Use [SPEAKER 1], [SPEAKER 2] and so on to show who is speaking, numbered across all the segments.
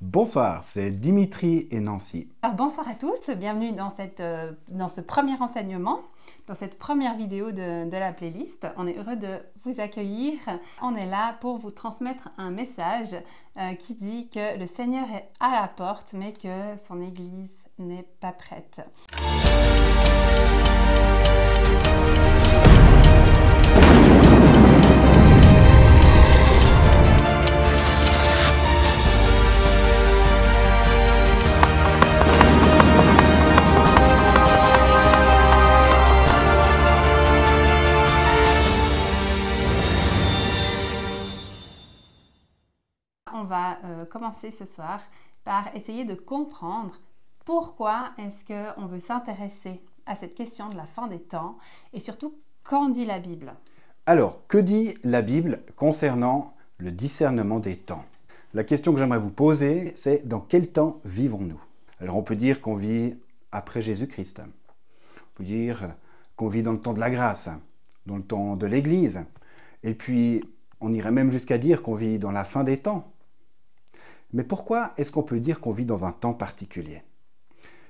[SPEAKER 1] Bonsoir, c'est Dimitri et Nancy.
[SPEAKER 2] Alors, bonsoir à tous, bienvenue dans ce premier enseignement, dans cette première vidéo de la playlist. On est heureux de vous accueillir. On est là pour vous transmettre un message qui dit que le Seigneur est à la porte, mais que son Église n'est pas prête. On va commencer ce soir par essayer de comprendre pourquoi est-ce qu'on veut s'intéresser à cette question de la fin des temps et surtout, qu'en dit la Bible?
[SPEAKER 1] Alors, que dit la Bible concernant le discernement des temps? La question que j'aimerais vous poser, c'est dans quel temps vivons-nous? Alors, on peut dire qu'on vit après Jésus-Christ. On peut dire qu'on vit dans le temps de la grâce, dans le temps de l'Église. Et puis, on irait même jusqu'à dire qu'on vit dans la fin des temps. Mais pourquoi est-ce qu'on peut dire qu'on vit dans un temps particulier?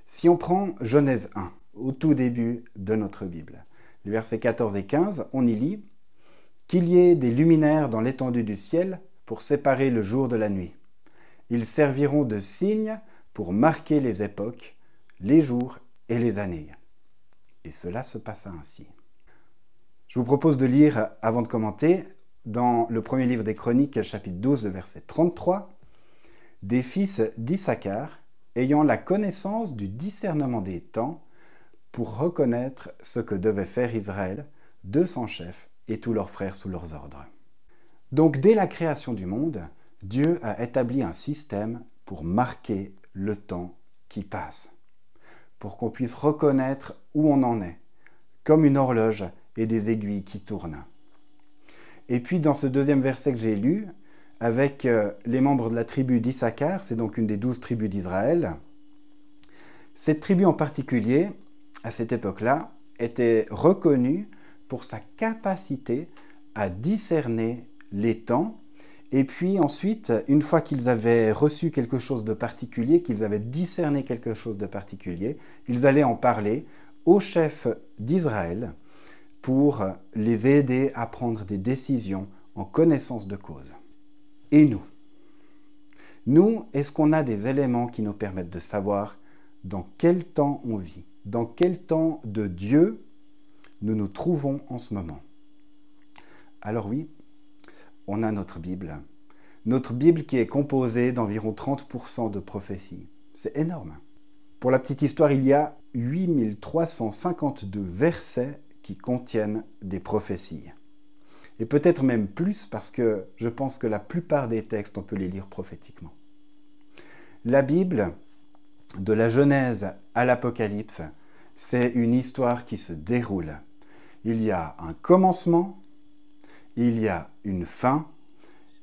[SPEAKER 1] Si on prend Genèse 1, au tout début de notre Bible, les versets 14 et 15, on y lit « Qu'il y ait des luminaires dans l'étendue du ciel pour séparer le jour de la nuit. Ils serviront de signes pour marquer les époques, les jours et les années. » Et cela se passa ainsi. Je vous propose de lire, avant de commenter, dans le premier livre des Chroniques, chapitre 12, le verset 33, « Des fils d'Issachar, ayant la connaissance du discernement des temps, pour reconnaître ce que devait faire Israël, 200 chefs et tous leurs frères sous leurs ordres. » Donc, dès la création du monde, Dieu a établi un système pour marquer le temps qui passe, pour qu'on puisse reconnaître où on en est, comme une horloge et des aiguilles qui tournent. Et puis, dans ce deuxième verset que j'ai lu, avec les membres de la tribu d'Issachar, c'est donc une des 12 tribus d'Israël. Cette tribu en particulier, à cette époque-là, était reconnue pour sa capacité à discerner les temps. Et puis ensuite, une fois qu'ils avaient reçu quelque chose de particulier, qu'ils avaient discerné quelque chose de particulier, ils allaient en parler aux chefs d'Israël pour les aider à prendre des décisions en connaissance de cause. Et nous? Nous, est-ce qu'on a des éléments qui nous permettent de savoir dans quel temps on vit, dans quel temps de Dieu nous nous trouvons en ce moment? Alors oui, on a notre Bible. Notre Bible qui est composée d'environ 30% de prophéties. C'est énorme. Pour la petite histoire, il y a 8352 versets qui contiennent des prophéties. Et peut-être même plus parce que je pense que la plupart des textes, on peut les lire prophétiquement. La Bible, de la Genèse à l'Apocalypse, c'est une histoire qui se déroule. Il y a un commencement, il y a une fin,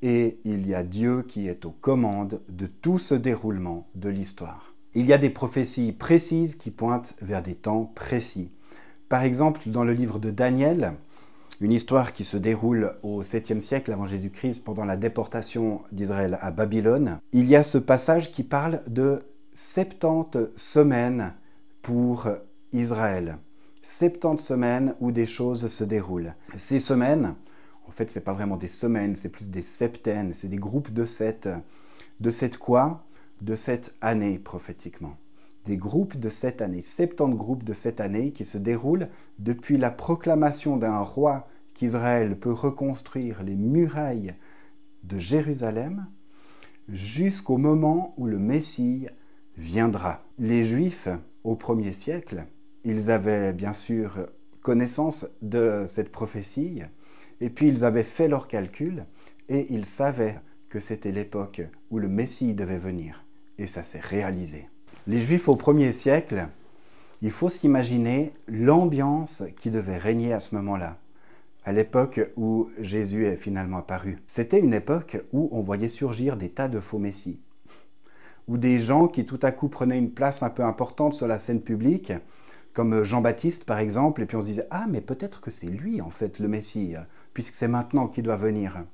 [SPEAKER 1] et il y a Dieu qui est aux commandes de tout ce déroulement de l'histoire. Il y a des prophéties précises qui pointent vers des temps précis. Par exemple, dans le livre de Daniel, une histoire qui se déroule au 7e siècle avant Jésus-Christ pendant la déportation d'Israël à Babylone, il y a ce passage qui parle de 70 semaines pour Israël. 70 semaines où des choses se déroulent. Ces semaines, en fait, ce n'est pas vraiment des semaines, c'est plus des septaines, c'est des groupes de 7. De 7 quoi? De 7 années prophétiquement. Des groupes de 7 années, 70 groupes de 7 années qui se déroulent depuis la proclamation d'un roi qu'Israël peut reconstruire les murailles de Jérusalem jusqu'au moment où le Messie viendra. Les Juifs, au 1er siècle, ils avaient bien sûr connaissance de cette prophétie et puis ils avaient fait leurs calculs et ils savaient que c'était l'époque où le Messie devait venir et ça s'est réalisé. Les Juifs au 1er siècle, il faut s'imaginer l'ambiance qui devait régner à ce moment-là, à l'époque où Jésus est finalement apparu. C'était une époque où on voyait surgir des tas de faux messies, où des gens qui tout à coup prenaient une place un peu importante sur la scène publique, comme Jean-Baptiste par exemple, et puis on se disait « Ah, mais peut-être que c'est lui en fait le Messie, puisque c'est maintenant qu'il doit venir ».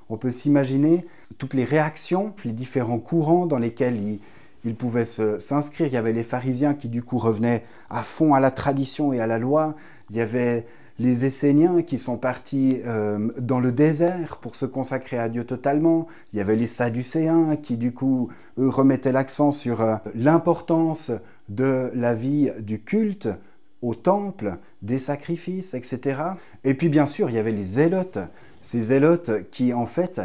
[SPEAKER 1] On peut s'imaginer toutes les réactions, les différents courants dans lesquels ils pouvaient s'inscrire. Il y avait les pharisiens qui du coup revenaient à fond à la tradition et à la loi. Il y avait les Esséniens qui sont partis dans le désert pour se consacrer à Dieu totalement. Il y avait les Sadducéens qui du coup eux remettaient l'accent sur l'importance de la vie du culte au temple, des sacrifices, etc. Et puis bien sûr, il y avait les zélotes. Ces zélotes qui en fait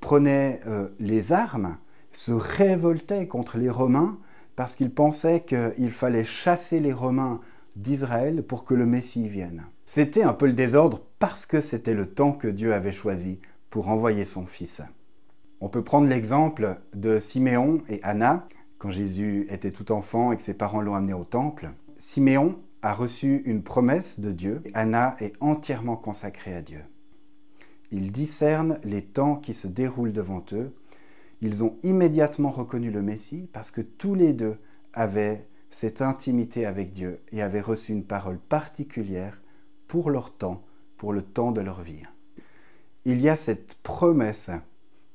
[SPEAKER 1] prenaient les armes, se révoltaient contre les Romains parce qu'ils pensaient qu'il fallait chasser les Romains d'Israël pour que le Messie vienne. C'était un peu le désordre parce que c'était le temps que Dieu avait choisi pour envoyer son Fils. On peut prendre l'exemple de Siméon et Anna, quand Jésus était tout enfant et que ses parents l'ont amené au temple. Siméon a reçu une promesse de Dieu. Anna est entièrement consacrée à Dieu. Ils discernent les temps qui se déroulent devant eux. Ils ont immédiatement reconnu le Messie parce que tous les deux avaient cette intimité avec Dieu et avaient reçu une parole particulière pour leur temps, pour le temps de leur vie. Il y a cette promesse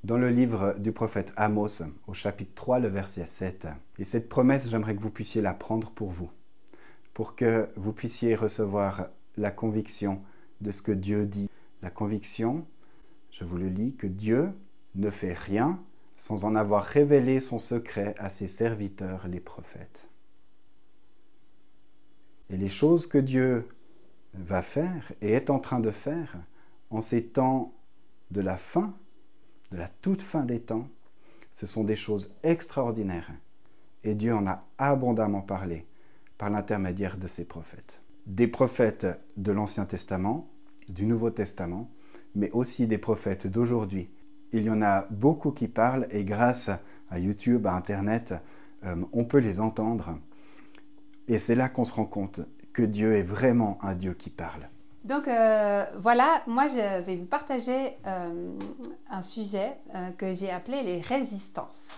[SPEAKER 1] dans le livre du prophète Amos, au chapitre 3, le verset 7. Et cette promesse, j'aimerais que vous puissiez la prendre pour vous, pour que vous puissiez recevoir la conviction de ce que Dieu dit. La conviction, je vous le lis, que Dieu ne fait rien sans en avoir révélé son secret à ses serviteurs, les prophètes. Et les choses que Dieu va faire et est en train de faire en ces temps de la fin, de la toute fin des temps, ce sont des choses extraordinaires. Et Dieu en a abondamment parlé par l'intermédiaire de ses prophètes. Des prophètes de l'Ancien Testament, du Nouveau Testament, mais aussi des prophètes d'aujourd'hui. Il y en a beaucoup qui parlent et grâce à YouTube, à Internet, on peut les entendre. Et c'est là qu'on se rend compte que Dieu est vraiment un Dieu qui parle.
[SPEAKER 2] Donc voilà, moi je vais vous partager un sujet que j'ai appelé les résistances.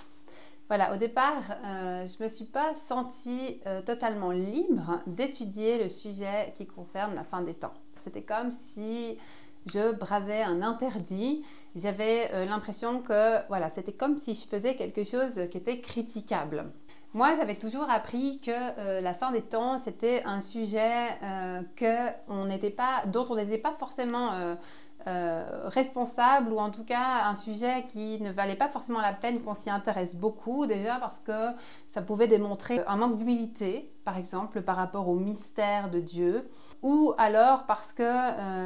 [SPEAKER 2] Voilà, au départ, je ne me suis pas sentie totalement libre d'étudier le sujet qui concerne la fin des temps. C'était comme si je bravais un interdit. J'avais l'impression que voilà, c'était comme si je faisais quelque chose qui était critiquable. Moi, j'avais toujours appris que la fin des temps, c'était un sujet dont on n'était pas forcément responsable, ou en tout cas un sujet qui ne valait pas forcément la peine qu'on s'y intéresse beaucoup, déjà parce que ça pouvait démontrer un manque d'humilité, par exemple, par rapport au mystère de Dieu, ou alors parce que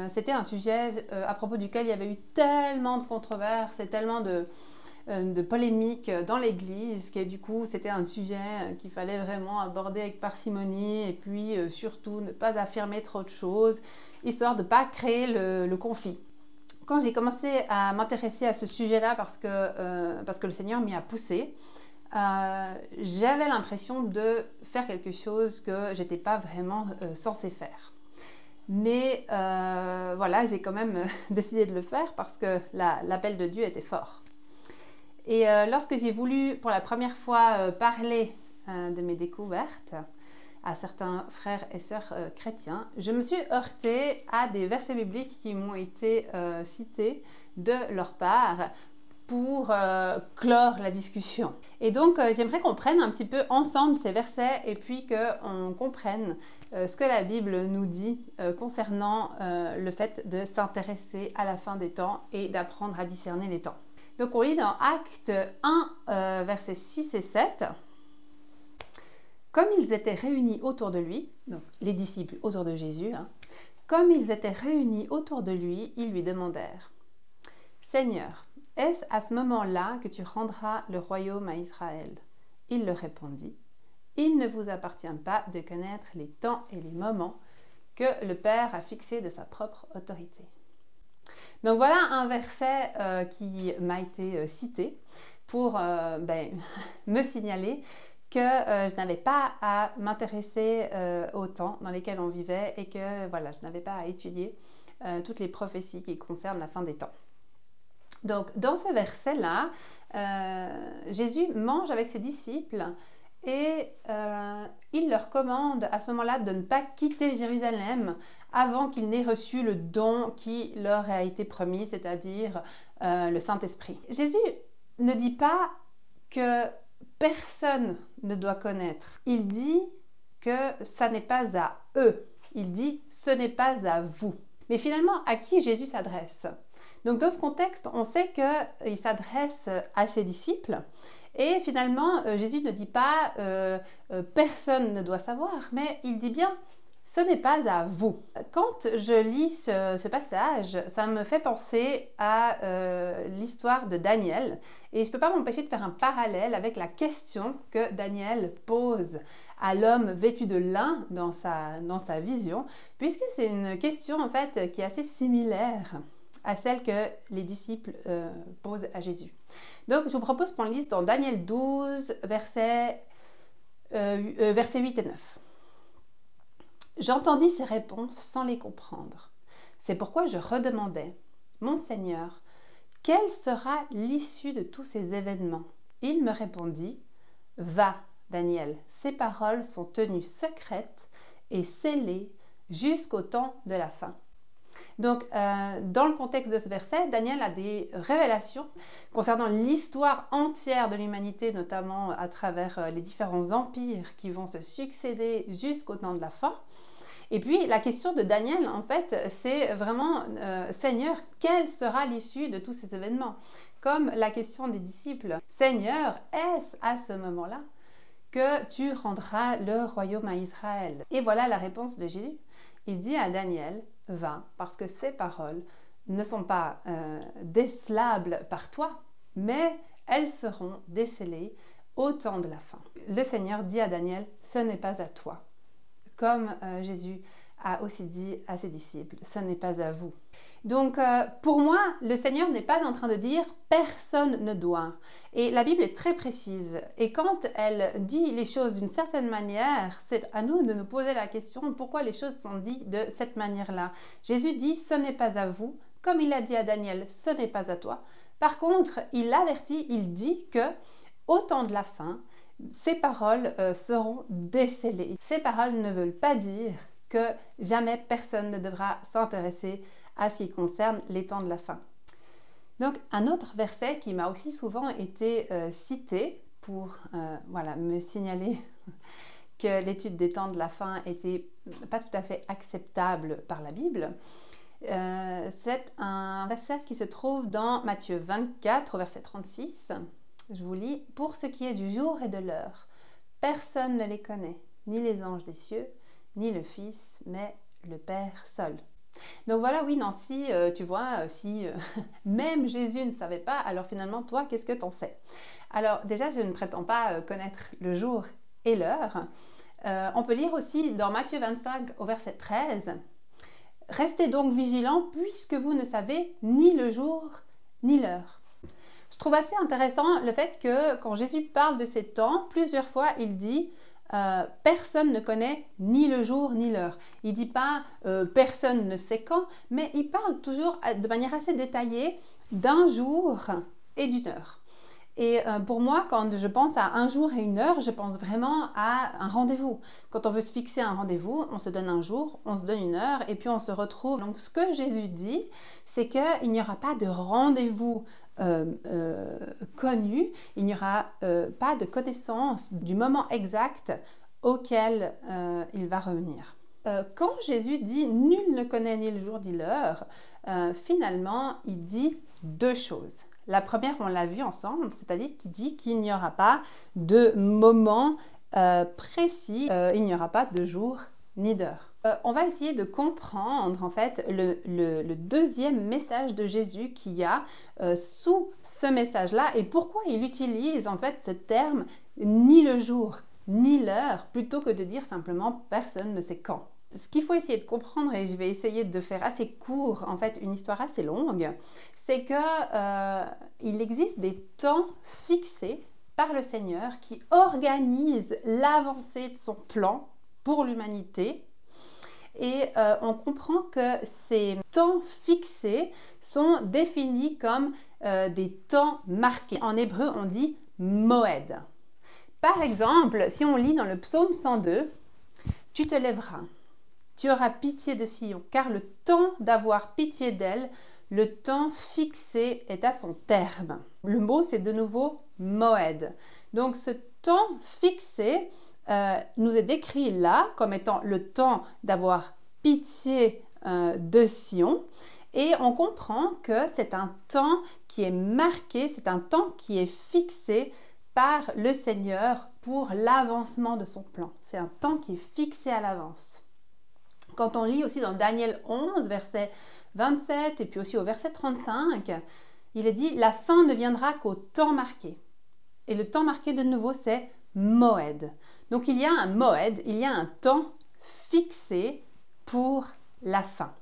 [SPEAKER 2] c'était un sujet à propos duquel il y avait eu tellement de controverses et tellement de polémiques dans l'Église, que du coup c'était un sujet qu'il fallait vraiment aborder avec parcimonie, et puis surtout ne pas affirmer trop de choses, histoire de ne pas créer le conflit. Quand j'ai commencé à m'intéresser à ce sujet-là, parce que le Seigneur m'y a poussé, j'avais l'impression de faire quelque chose que j'étais pas vraiment censée faire. Mais voilà, j'ai quand même décidé de le faire parce que l'appel de Dieu était fort. Et lorsque j'ai voulu pour la première fois parler de mes découvertes à certains frères et sœurs chrétiens, je me suis heurtée à des versets bibliques qui m'ont été cités de leur part pour clore la discussion. Et donc j'aimerais qu'on prenne un petit peu ensemble ces versets et puis qu'on comprenne ce que la Bible nous dit concernant le fait de s'intéresser à la fin des temps et d'apprendre à discerner les temps. Donc on lit dans Actes 1, versets 6 et 7. Comme ils étaient réunis autour de lui, donc les disciples autour de Jésus, comme ils étaient réunis autour de lui, ils lui demandèrent « Seigneur, est-ce à ce moment-là que tu rendras le royaume à Israël ?» Il leur répondit « Il ne vous appartient pas de connaître les temps et les moments que le Père a fixés de sa propre autorité. » Donc voilà un verset qui m'a été cité pour me signaler que je n'avais pas à m'intéresser aux temps dans lesquels on vivait et que voilà, je n'avais pas à étudier toutes les prophéties qui concernent la fin des temps. Donc dans ce verset-là, Jésus mange avec ses disciples et il leur commande à ce moment-là de ne pas quitter Jérusalem avant qu'ils n'aient reçu le don qui leur a été promis, c'est-à-dire le Saint-Esprit. Jésus ne dit pas que personne ne doit connaître. Il dit que ça n'est pas à eux. Il dit ce n'est pas à vous. Mais finalement, à qui Jésus s'adresse? Donc dans ce contexte, on sait qu'il s'adresse à ses disciples. Et finalement, Jésus ne dit pas personne ne doit savoir, mais il dit bien ce n'est pas à vous. Quand je lis ce passage, ça me fait penser à l'histoire de Daniel. Et je ne peux pas m'empêcher de faire un parallèle avec la question que Daniel pose à l'homme vêtu de lin dans sa vision, puisque c'est une question en fait qui est assez similaire à celle que les disciples posent à Jésus. Donc je vous propose qu'on lise dans Daniel 12, versets 8 et 9. J'entendis ces réponses sans les comprendre. C'est pourquoi je redemandais, mon Seigneur, quelle sera l'issue de tous ces événements? Il me répondit, va, Daniel, ces paroles sont tenues secrètes et scellées jusqu'au temps de la fin. Donc, dans le contexte de ce verset, Daniel a des révélations concernant l'histoire entière de l'humanité, notamment à travers les différents empires qui vont se succéder jusqu'au temps de la fin. Et puis, la question de Daniel, en fait, c'est vraiment Seigneur, quelle sera l'issue de tous ces événements? Comme la question des disciples, Seigneur, est-ce à ce moment-là que tu rendras le royaume à Israël? Et voilà la réponse de Jésus. Il dit à Daniel, va, parce que ces paroles ne sont pas décelables par toi, mais elles seront décelées au temps de la fin. Le Seigneur dit à Daniel, ce n'est pas à toi. Comme Jésus a aussi dit à ses disciples, ce n'est pas à vous. Donc pour moi, le Seigneur n'est pas en train de dire personne ne doit. Et la Bible est très précise. Et quand elle dit les choses d'une certaine manière, c'est à nous de nous poser la question pourquoi les choses sont dites de cette manière-là. Jésus dit ce n'est pas à vous, comme il a dit à Daniel, ce n'est pas à toi. Par contre, il avertit, il dit que au temps de la fin, ces paroles seront décellées. Ces paroles ne veulent pas dire que jamais personne ne devra s'intéresser à ce qui concerne les temps de la fin. Donc, un autre verset qui m'a aussi souvent été cité pour me signaler que l'étude des temps de la fin n'était pas tout à fait acceptable par la Bible, c'est un verset qui se trouve dans Matthieu 24, au verset 36. Je vous lis, « Pour ce qui est du jour et de l'heure, personne ne les connaît, ni les anges des cieux, ni le Fils, mais le Père seul. » Donc voilà, oui, Nancy, tu vois, si même Jésus ne savait pas, alors finalement, toi, qu'est-ce que t'en sais? Alors déjà, je ne prétends pas connaître le jour et l'heure. On peut lire aussi dans Matthieu 25 au verset 13, « Restez donc vigilants puisque vous ne savez ni le jour ni l'heure. » Je trouve assez intéressant le fait que quand Jésus parle de ces temps, plusieurs fois il dit personne ne connaît ni le jour ni l'heure. Il ne dit pas personne ne sait quand, mais il parle toujours de manière assez détaillée d'un jour et d'une heure. Et pour moi, quand je pense à un jour et une heure, je pense vraiment à un rendez-vous. Quand on veut se fixer un rendez-vous, on se donne un jour, on se donne une heure et puis on se retrouve. Donc ce que Jésus dit, c'est qu'il n'y aura pas de rendez-vous connu, il n'y aura pas de connaissance du moment exact auquel il va revenir. Quand Jésus dit « nul ne connaît ni le jour ni l'heure », finalement, il dit deux choses. La première, on l'a vu ensemble, c'est-à-dire qu'il dit qu'il n'y aura pas de moment précis, il n'y aura pas de jour ni d'heure. On va essayer de comprendre en fait le deuxième message de Jésus qu'il y a sous ce message-là et pourquoi il utilise en fait ce terme ni le jour ni l'heure plutôt que de dire simplement personne ne sait quand. Ce qu'il faut essayer de comprendre, et je vais essayer de faire assez court, en fait une histoire assez longue, c'est qu'il existe des temps fixés par le Seigneur qui organisent l'avancée de son plan pour l'humanité. Et on comprend que ces temps fixés sont définis comme des temps marqués. En hébreu, on dit « moed ». Par exemple, si on lit dans le psaume 102, « Tu te lèveras, tu auras pitié de Sion, car le temps d'avoir pitié d'elle le temps fixé est à son terme. Le mot, c'est de nouveau moed. Donc, ce temps fixé nous est décrit là comme étant le temps d'avoir pitié de Sion. Et on comprend que c'est un temps qui est marqué, c'est un temps qui est fixé par le Seigneur pour l'avancement de son plan. C'est un temps qui est fixé à l'avance. Quand on lit aussi dans Daniel 11, verset 27 et puis aussi au verset 35, il est dit « La fin ne viendra qu'au temps marqué ». Et le temps marqué de nouveau, c'est Moed. Donc il y a un Moed, il y a un temps fixé pour la fin.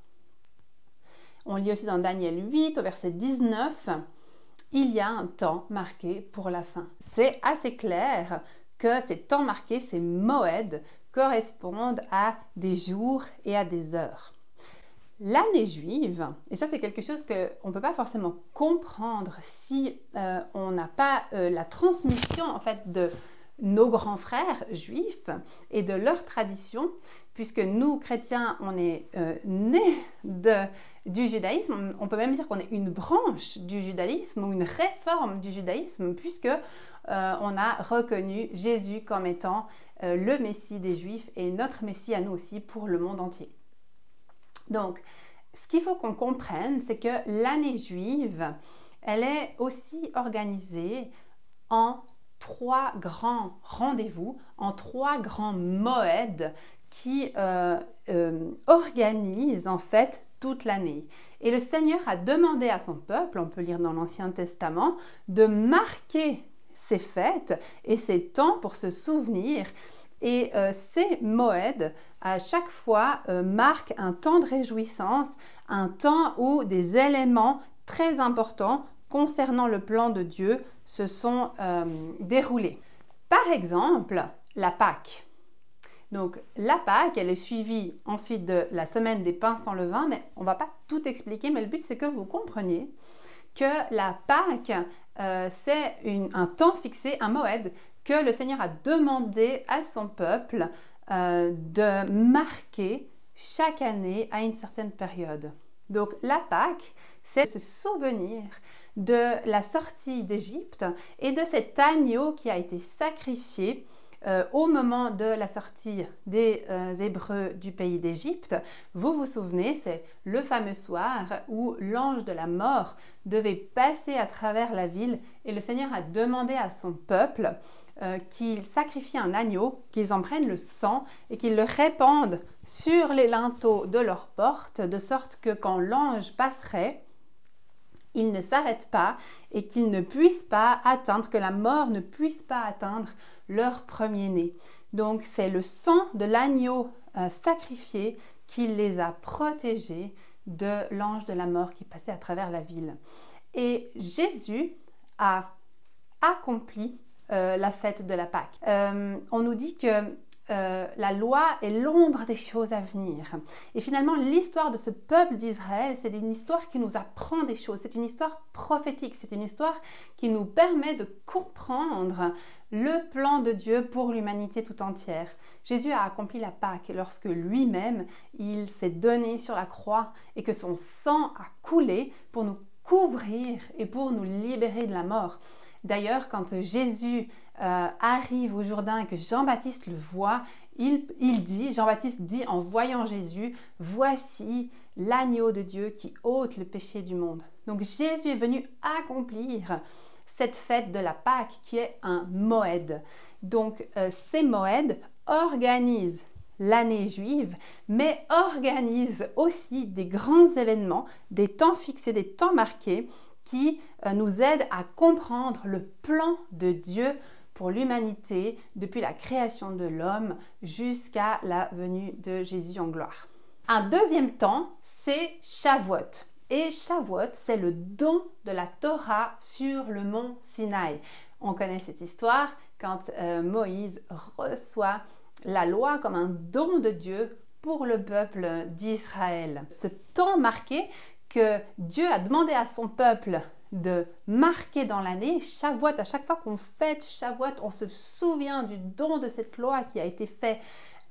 [SPEAKER 2] On lit aussi dans Daniel 8, au verset 19, il y a un temps marqué pour la fin. C'est assez clair que ces temps marqués, ces Moed, correspondent à des jours et à des heures. L'année juive, et ça c'est quelque chose qu'on ne peut pas forcément comprendre si on n'a pas la transmission en fait de nos grands frères juifs et de leur tradition, puisque nous, chrétiens, on est nés du judaïsme. On peut même dire qu'on est une branche du judaïsme ou une réforme du judaïsme, puisque on a reconnu Jésus comme étant le Messie des Juifs et notre Messie à nous aussi pour le monde entier. Donc, ce qu'il faut qu'on comprenne, c'est que l'année juive, elle est aussi organisée en 3 grands rendez-vous, en 3 grands moeds qui organisent en fait toute l'année. Et le Seigneur a demandé à son peuple, on peut lire dans l'Ancien Testament, de marquer ces fêtes et ces temps pour se souvenir. Et ces moeds, à chaque fois, marquent un temps de réjouissance, un temps où des éléments très importants concernant le plan de Dieu se sont déroulés. Par exemple, la Pâque. Donc la Pâque, elle est suivie ensuite de la semaine des pains sans levain, mais on ne va pas tout expliquer, mais le but c'est que vous compreniez que la Pâque, c'est un temps fixé, un moed, que le Seigneur a demandé à son peuple de marquer chaque année à une certaine période. Donc la Pâque, c'est se souvenir de la sortie d'Égypte et de cet agneau qui a été sacrifié au moment de la sortie des Hébreux du pays d'Égypte. Vous vous souvenez, c'est le fameux soir où l'ange de la mort devait passer à travers la ville et le Seigneur a demandé à son peuple qu'ils sacrifient un agneau, qu'ils en prennent le sang et qu'ils le répandent sur les linteaux de leurs portes, de sorte que quand l'ange passerait, il ne s'arrête pas et qu'il ne puisse pas atteindre, que la mort ne puisse pas atteindre leur premier-né. Donc c'est le sang de l'agneau sacrifié qui les a protégés de l'ange de la mort qui passait à travers la ville. Et Jésus a accompli la fête de la Pâque. On nous dit que la loi est l'ombre des choses à venir. Et finalement, l'histoire de ce peuple d'Israël, c'est une histoire qui nous apprend des choses. C'est une histoire prophétique. C'est une histoire qui nous permet de comprendre le plan de Dieu pour l'humanité tout entière. Jésus a accompli la Pâque lorsque lui-même, il s'est donné sur la croix et que son sang a coulé pour nous couvrir et pour nous libérer de la mort. D'ailleurs, quand Jésus arrive au Jourdain et que Jean-Baptiste le voit, Jean-Baptiste dit en voyant Jésus, « Voici l'agneau de Dieu qui ôte le péché du monde. » Donc Jésus est venu accomplir cette fête de la Pâque qui est un moed. Donc ces moeds organisent l'année juive, mais organisent aussi des grands événements, des temps fixés, des temps marqués qui nous aident à comprendre le plan de Dieu pour l'humanité depuis la création de l'homme jusqu'à la venue de Jésus en gloire. Un deuxième temps, c'est Shavuot. Et Shavuot, c'est le don de la Torah sur le mont Sinaï. On connaît cette histoire quand Moïse reçoit la loi comme un don de Dieu pour le peuple d'Israël. Ce temps marqué que Dieu a demandé à son peuple de marquer dans l'année, Shavuot, à chaque fois qu'on fête Shavuot, on se souvient du don de cette loi qui a été faite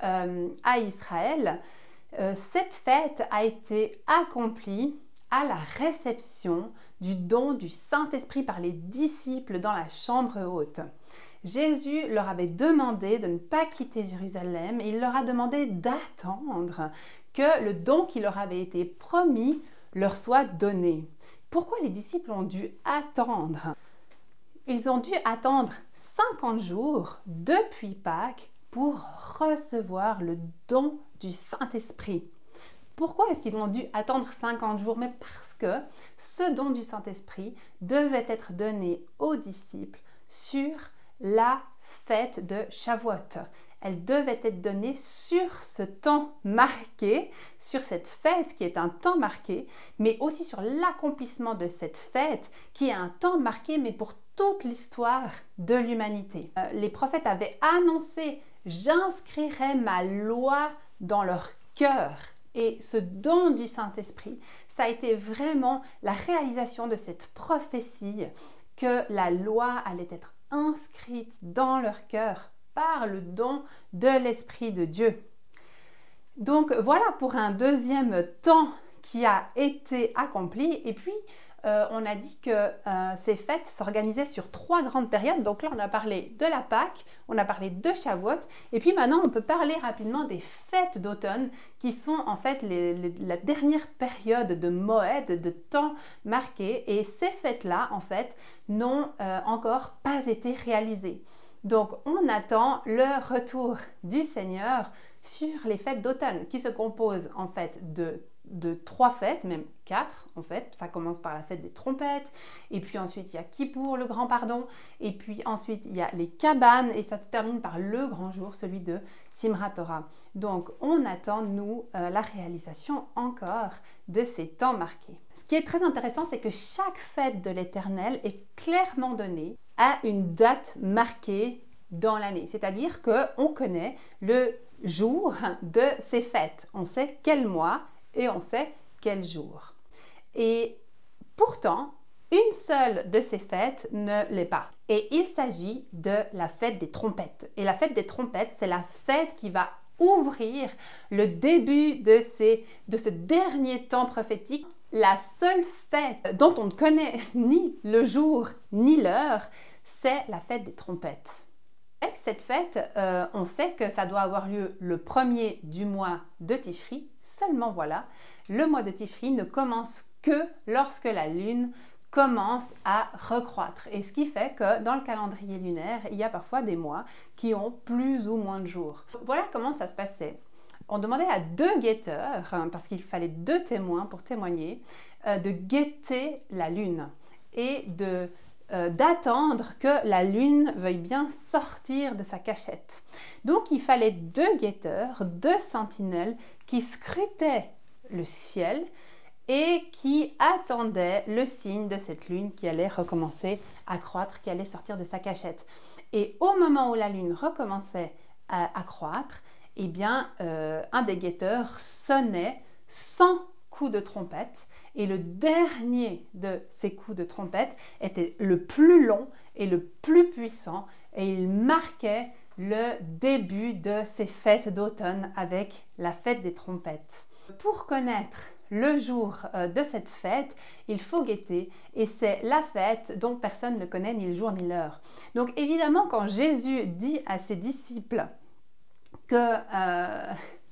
[SPEAKER 2] à Israël. Cette fête a été accomplie à la réception du don du Saint-Esprit par les disciples dans la chambre haute. Jésus leur avait demandé de ne pas quitter Jérusalem et il leur a demandé d'attendre que le don qui leur avait été promis leur soit donné. Pourquoi les disciples ont dû attendre? Ils ont dû attendre 50 jours depuis Pâques pour recevoir le don du Saint-Esprit. Pourquoi est-ce qu'ils ont dû attendre 50 jours? Mais parce que ce don du Saint-Esprit devait être donné aux disciples sur la fête de Shavuot. Elle devait être donnée sur ce temps marqué, sur cette fête qui est un temps marqué, mais aussi sur l'accomplissement de cette fête qui est un temps marqué, mais pour toute l'histoire de l'humanité. Les prophètes avaient annoncé « J'inscrirai ma loi dans leur cœur ». Et ce don du Saint-Esprit, ça a été vraiment la réalisation de cette prophétie que la loi allait être inscrite dans leur cœur par le don de l'Esprit de Dieu. Donc voilà pour un deuxième temps qui a été accompli. Et puis, on a dit que ces fêtes s'organisaient sur 3 grandes périodes. Donc là, on a parlé de la Pâque, on a parlé de Shavuot. Et puis maintenant, on peut parler rapidement des fêtes d'automne qui sont en fait la dernière période de Moed, de temps marqué. Et ces fêtes-là, en fait, n'ont encore pas été réalisées. Donc, on attend le retour du Seigneur sur les fêtes d'automne qui se composent en fait de 3 fêtes, même 4 en fait. Ça commence par la fête des trompettes, et puis ensuite il y a Kippour, le grand pardon, et puis ensuite il y a les cabanes, et ça se termine par le grand jour, celui de Simrat Torah. Donc, on attend, nous, la réalisation encore de ces temps marqués. Ce qui est très intéressant, c'est que chaque fête de l'Éternel est clairement donnée à une date marquée dans l'année. C'est-à-dire qu'on connaît le jour de ces fêtes. On sait quel mois et on sait quel jour. Et pourtant, une seule de ces fêtes ne l'est pas. Et il s'agit de la fête des trompettes. Et la fête des trompettes, c'est la fête qui va ouvrir le début de ce dernier temps prophétique. La seule fête dont on ne connaît ni le jour ni l'heure, c'est la fête des trompettes. Avec cette fête, on sait que ça doit avoir lieu le 1er du mois de Tishri. Seulement voilà, le mois de Tishri ne commence que lorsque la lune commence à recroître. Et ce qui fait que dans le calendrier lunaire, il y a parfois des mois qui ont plus ou moins de jours. Voilà comment ça se passait. On demandait à 2 guetteurs, parce qu'il fallait 2 témoins pour témoigner, de guetter la lune et d'attendre que la lune veuille bien sortir de sa cachette. Donc il fallait 2 guetteurs, 2 sentinelles qui scrutaient le ciel et qui attendaient le signe de cette lune qui allait recommencer à croître, qui allait sortir de sa cachette. Et au moment où la lune recommençait à croître, eh bien, un des guetteurs sonnait 100 coups de trompette. Et le dernier de ces coups de trompette était le plus long et le plus puissant, et il marquait le début de ces fêtes d'automne avec la fête des trompettes. Pour connaître le jour de cette fête, il faut guetter, et c'est la fête dont personne ne connaît ni le jour ni l'heure. Donc évidemment, quand Jésus dit à ses disciples que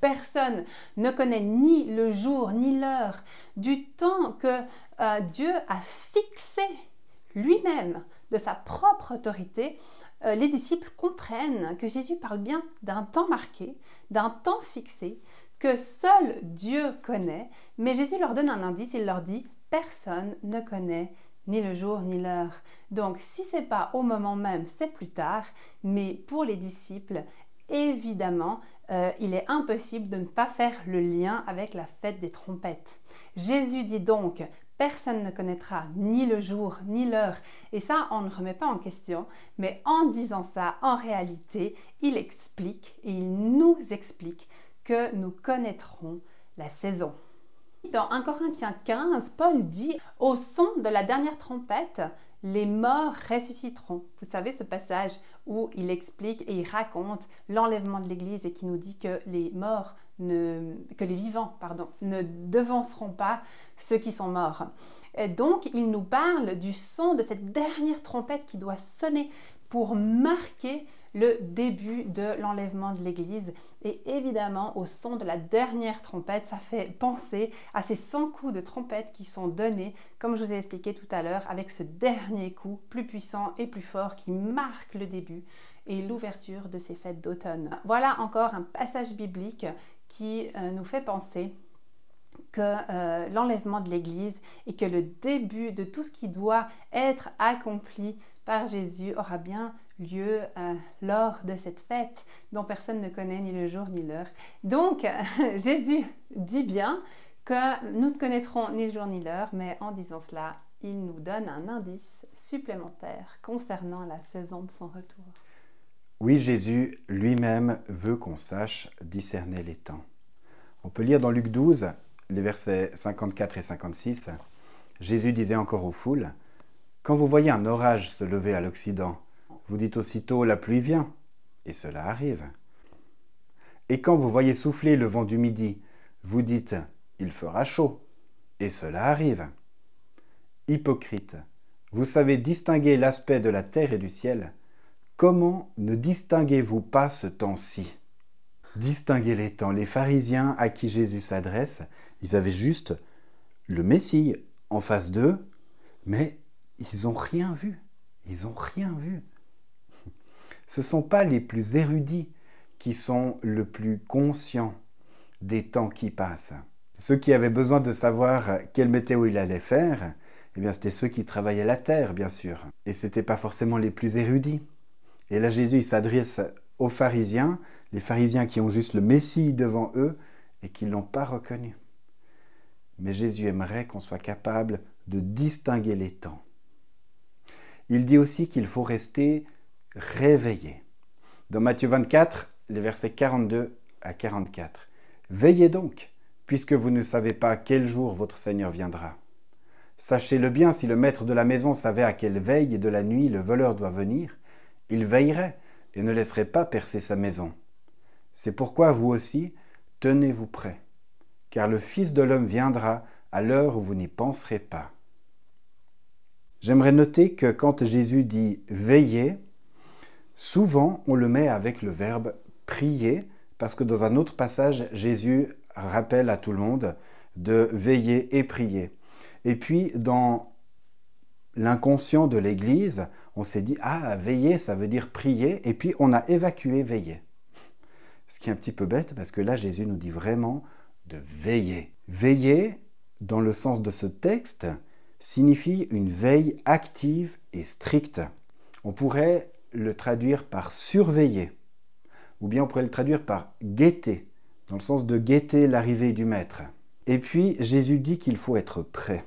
[SPEAKER 2] personne ne connaît ni le jour ni l'heure du temps que Dieu a fixé lui-même de sa propre autorité, les disciples comprennent que Jésus parle bien d'un temps marqué, d'un temps fixé, que seul Dieu connaît, mais Jésus leur donne un indice, il leur dit « personne ne connaît ni le jour ni l'heure ». Donc si ce n'est pas au moment même, c'est plus tard, mais pour les disciples, évidemment, il est impossible de ne pas faire le lien avec la fête des trompettes. Jésus dit donc « personne ne connaîtra ni le jour ni l'heure ». Et ça, on ne remet pas en question, mais en disant ça, en réalité, il explique et il nous explique que nous connaîtrons la saison. Dans 1 Corinthiens 15, Paul dit « au son de la dernière trompette, les morts ressusciteront ». Vous savez ce passage où il explique et il raconte l'enlèvement de l'Église et qui nous dit que les morts que les vivants, ne devanceront pas ceux qui sont morts. Et donc, il nous parle du son de cette dernière trompette qui doit sonner pour marquer le début de l'enlèvement de l'Église. Et évidemment, au son de la dernière trompette, ça fait penser à ces 100 coups de trompette qui sont donnés, comme je vous ai expliqué tout à l'heure, avec ce dernier coup plus puissant et plus fort qui marque le début et l'ouverture de ces fêtes d'automne. Voilà encore un passage biblique qui nous fait penser que l'enlèvement de l'Église et que le début de tout ce qui doit être accompli par Jésus aura bien lieu lors de cette fête dont personne ne connaît ni le jour ni l'heure. Donc, Jésus dit bien que nous ne connaîtrons ni le jour ni l'heure, mais en disant cela, il nous donne un indice supplémentaire concernant la saison de son retour.
[SPEAKER 1] Oui, Jésus lui-même veut qu'on sache discerner les temps. On peut lire dans Luc 12, les versets 54 et 56, Jésus disait encore aux foules, « Quand vous voyez un orage se lever à l'Occident, vous dites aussitôt, la pluie vient, et cela arrive. Et quand vous voyez souffler le vent du midi, vous dites, il fera chaud, et cela arrive. Hypocrite, vous savez distinguer l'aspect de la terre et du ciel, comment ne distinguez-vous pas ce temps-ci » Distinguer les temps. Les pharisiens à qui Jésus s'adresse, ils avaient juste le Messie en face d'eux, mais ils n'ont rien vu. Ils n'ont rien vu. Ce ne sont pas les plus érudits qui sont le plus conscients des temps qui passent. Ceux qui avaient besoin de savoir quelle météo il allait faire, eh bien, c'était ceux qui travaillaient la terre, bien sûr. Et ce n'étaient pas forcément les plus érudits. Et là, Jésus il s'adresse aux pharisiens, les pharisiens qui ont juste le Messie devant eux et qui ne l'ont pas reconnu. Mais Jésus aimerait qu'on soit capable de distinguer les temps. Il dit aussi qu'il faut rester réveillé. Dans Matthieu 24, les versets 42 à 44. « Veillez donc, puisque vous ne savez pas quel jour votre Seigneur viendra. Sachez-le bien, si le maître de la maison savait à quelle veille de la nuit le voleur doit venir, il veillerait et ne laisserait pas percer sa maison. C'est pourquoi vous aussi, tenez-vous prêts, car le Fils de l'homme viendra à l'heure où vous n'y penserez pas. » J'aimerais noter que quand Jésus dit « veiller », souvent on le met avec le verbe « prier », parce que dans un autre passage, Jésus rappelle à tout le monde de veiller et prier. Et puis, dans l'inconscient de l'Église, on s'est dit « ah, veiller, ça veut dire prier », et puis on a évacué « veiller ». Ce qui est un petit peu bête, parce que là, Jésus nous dit vraiment de veiller. Veiller, dans le sens de ce texte, signifie une veille active et stricte. On pourrait le traduire par surveiller, ou bien on pourrait le traduire par guetter, dans le sens de guetter l'arrivée du maître. Et puis, Jésus dit qu'il faut être prêt.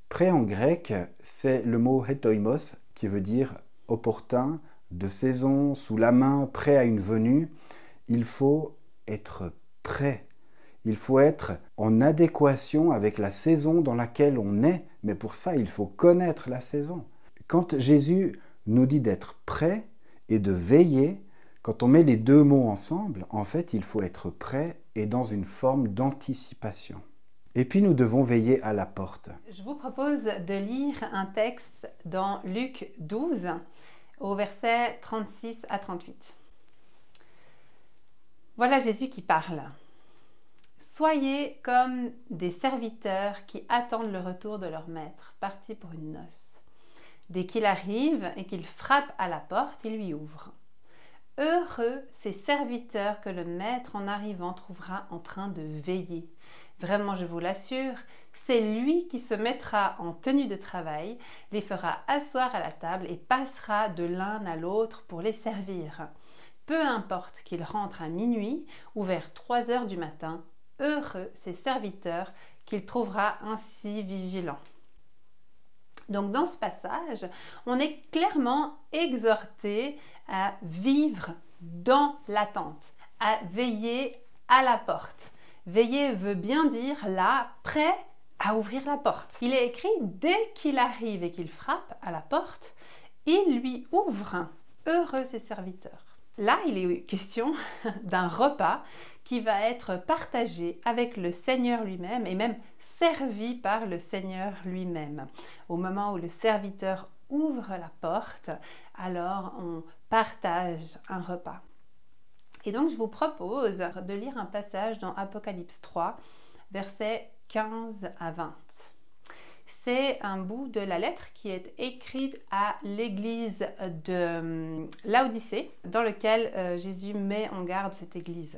[SPEAKER 1] Prêt en grec, c'est le mot hétoimos, qui veut dire opportun, de saison, sous la main, prêt à une venue. Il faut être prêt. Il faut être en adéquation avec la saison dans laquelle on est. Mais pour ça, il faut connaître la saison. Quand Jésus nous dit d'être prêt et de veiller, quand on met les deux mots ensemble, en fait, il faut être prêt et dans une forme d'anticipation. Et puis, nous devons veiller à la porte.
[SPEAKER 2] Je vous propose de lire un texte dans Luc 12, au verset 36 à 38. Voilà Jésus qui parle. « Soyez comme des serviteurs qui attendent le retour de leur maître, parti pour une noce. Dès qu'il arrive et qu'il frappe à la porte, il lui ouvre. Heureux ces serviteurs que le maître en arrivant trouvera en train de veiller. Vraiment, je vous l'assure, c'est lui qui se mettra en tenue de travail, les fera asseoir à la table et passera de l'un à l'autre pour les servir. Peu importe qu'il rentre à minuit ou vers 3 heures du matin, heureux ces serviteurs qu'il trouvera ainsi vigilants. » Donc dans ce passage, on est clairement exhorté à vivre dans l'attente, à veiller à la porte. Veiller veut bien dire là, prêt à ouvrir la porte. Il est écrit dès qu'il arrive et qu'il frappe à la porte, il lui ouvre. Heureux ses serviteurs. Là, il est question d'un repas qui va être partagé avec le Seigneur lui-même et même servi par le Seigneur lui-même. Au moment où le serviteur ouvre la porte, alors on partage un repas. Et donc je vous propose de lire un passage dans Apocalypse 3, versets 15 à 20. C'est un bout de la lettre qui est écrite à l'église de Laodicée, dans lequel Jésus met en garde cette église.